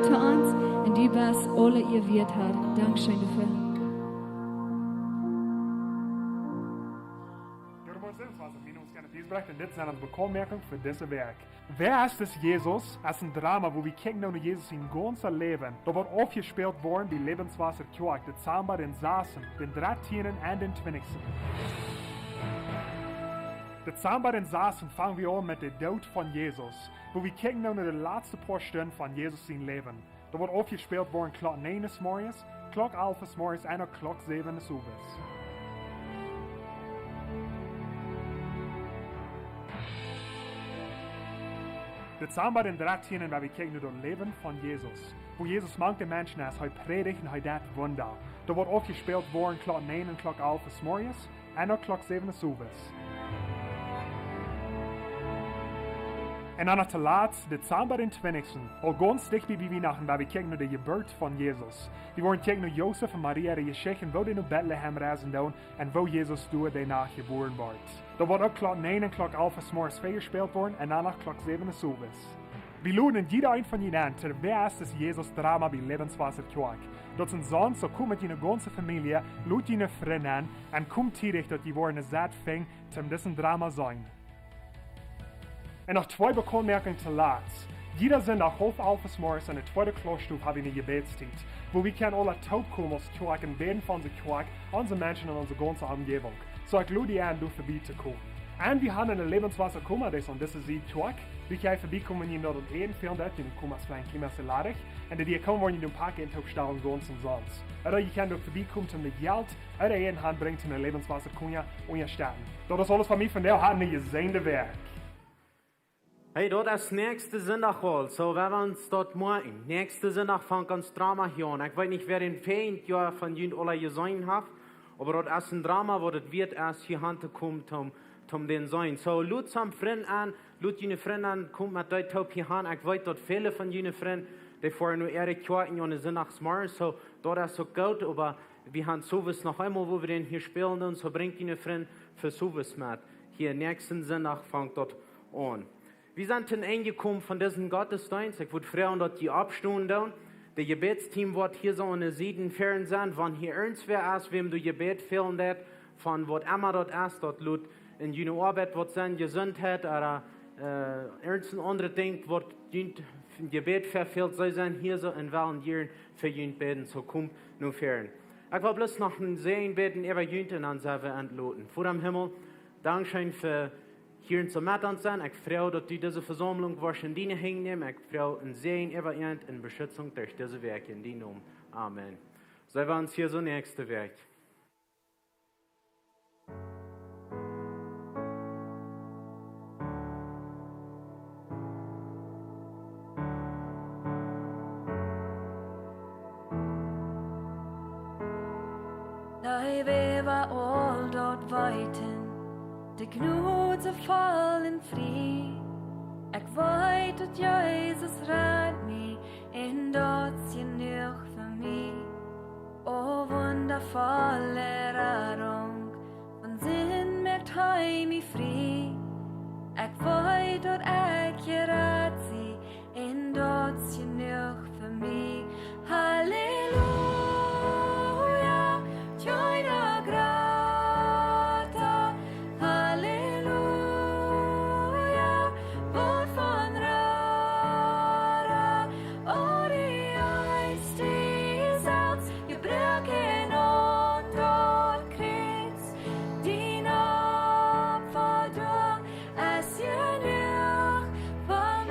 zu uns und du bist alle ihr Wert, Herr. Dankeschön dafür. En dit zijn onze bekommerkingen voor deze werk. Wer ist das Jesus? Es ist ein Drama, wo wir kicken und Jesus in ganzer Leben. Da wird aufgespielt worden, die Lebenswasser Kirche, die Zamba, den Saßen, den 13. und den 20. Die Zamba, den Saßen fangen wir an mit dem Tod von Jesus, wo wir kicken unter die letzten paar Stunden von Jesus in Leben. Da wird aufgespielt worden, Klock 9 des Morgens, Klock 11 des Morgens und Klock 7 des Abends. Det samme den 13. waar we kijken naar het leven van Jezus. Wo Jesus manche Menschen ist, hij predigt en hij dat Wunder. Da wordt aufgespielt worden Klock 9 en Klock 11 des Morgens en Klock 7 des Abends. En dan te laat, Dezember den 20. Al ganz dicht bij Weihnachten, waar we kijken naar de geboorte van Jezus. Die worden kijken naar Jozef en Maria, die geschichten, wo die naar Bethlehem reizen doen en wo Jesus door daarna geboren wordt. Da wordt ook Klock 9 en Klock 11 des Morgens gespeeld worden en dan Klock 7 des Abends. Wir laden jeder ein von ihnen an, wer ist das Jesus-Drama bei Lebenswasser Kirche. Dat zijn zoon, so kom met je ganze Familie, laat je vrienden an en kom tidig, dat die worden zat fing, zum diesen Drama sein. En nog 2 bekommerkingen te laat. Jeder sind nach half 11 des Morgens in der 2. Klosterstube haben wir eine Gebetszeit, wo wir können alle taubkommen als Kirche und beten von unserer Kirche, unsere Menschen und unsere ganze Umgebung. So ich lade dich an, du vorbeizukommen. Und wir haben eine Lebenswasser kommen, das ist diese Kirche. Wir können vorbeikommen, wenn ihr dort einen findet, den kommen vielleicht ein bisschen ladig. Und die kommen, wenn ihr den Park in Taubstellen ganz und sonst. Oder ihr könnt dort vorbeikommen, um das Geld oder eine Hand bringen, um eine Lebenswasser kommen und ihr starten. Das ist alles von mir, von der hat ein gesehenes Werk. Hey, dort ist nächste Sonntag wohl. So, wenn wir uns dort morgen. Nächste Sonntag fängt ganz Drama hier an. Ich weiß nicht, wer den 10. Jahr von Jünd alle gesehen hat. Aber das ist ein Drama, wo das wird erst hier hinkommt, den sein. So, lud sam Freund an, lud jene Freund an, kommt mit dort taub hier hin. Ich weiß, dort viele von jene Freund, die vorher nur ehrlich quarten, jene sind nach Smart, so, dort ist so gut, aber wir haben sowas noch einmal, wo wir den hier spielen, und so bringt jene Freund für sowas mit. Hier nächsten Sonntag fängt dort an. Wir sind dann eingekommen von diesem Gottesdienst. Ich würde fragen, dass die Abstunden, das Gebetsteam wird hier so an der Seite Fernsehen, wenn hier irgendwer ist, wem du Gebet fehlen hat, von was immer dort ist, dort lut in jene Arbeit, was sein Gesundheit oder irgendein anderes Ding, was ein Gebet verfehlt, soll sein hier so in welchen Jahren für jene beten, so kommt nur fern. Ich will bloß noch ein Sehen beten, über jene und dann selber entloten. Vor dem Himmel, Dankeschön für hier in Sommerland sein. Ich freue, dass die diese Versammlung wahrscheinlich in die hinnehmen. Ich freue ein Sehen über ihn in Beschützung durch diese Werke in die Namen. Amen. So wir uns hier so nächste Werk. Nei veva all dort weiten, de Gnade fallen fri. Ich weet dat Jesus red mij en dat je nog voor mij. O wundervolle Rettung, von Sinn merkt hij mij fri. Ich weet dat ik gered zie en dat je nog voor mij. Halleluja. Joina grata, halleluja, vår van rara, och det är stillsatt, jag brukar något krets, dina uppfödda, as jag nu var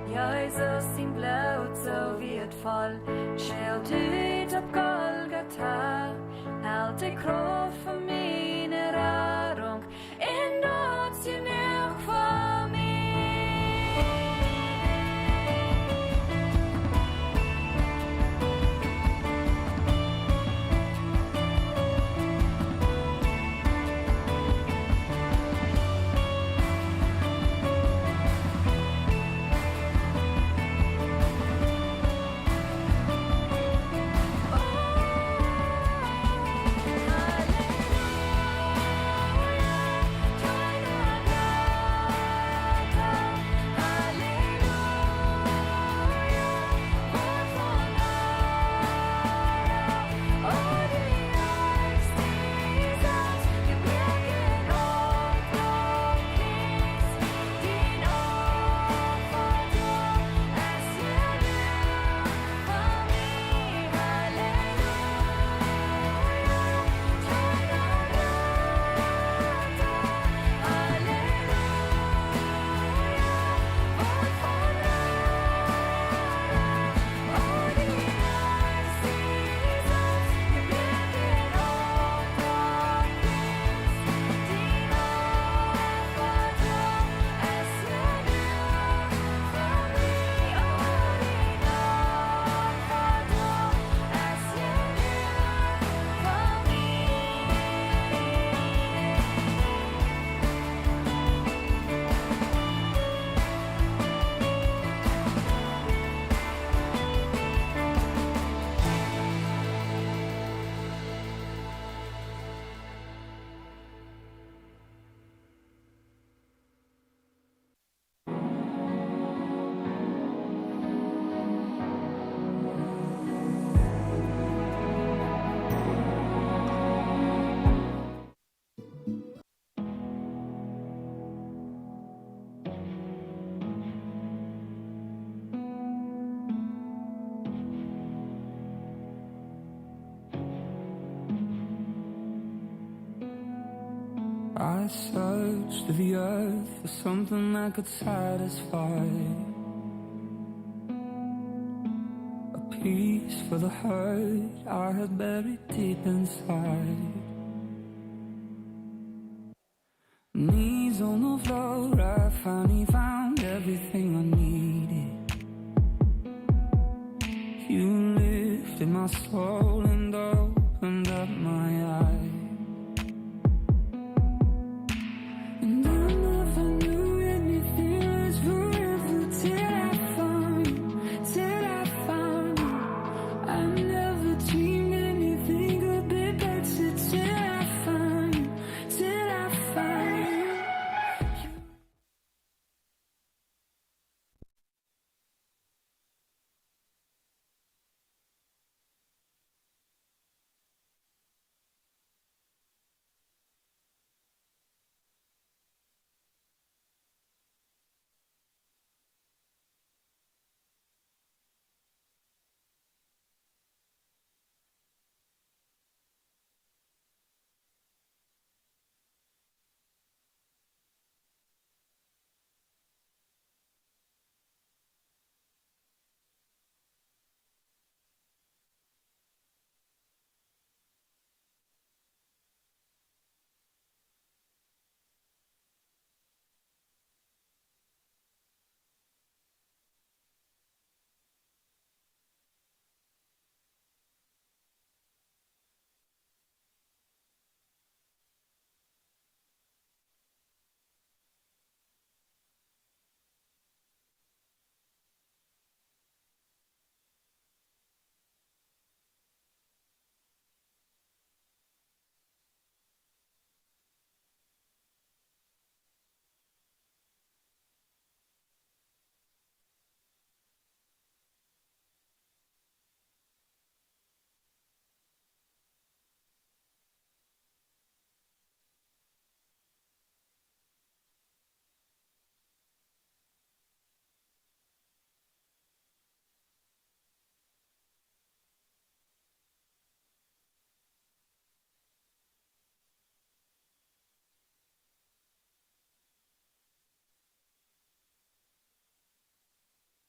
Jesus sin blod så vedfall, skjelt ut av Golgata, allt är krav för min räddning, en dag till nu för mig. Halleluja. searched the earth for something that could satisfy, a peace for the hurt I had buried deep inside. Knees on the floor, I finally found everything I needed. You lifted my soul and opened up my eyes.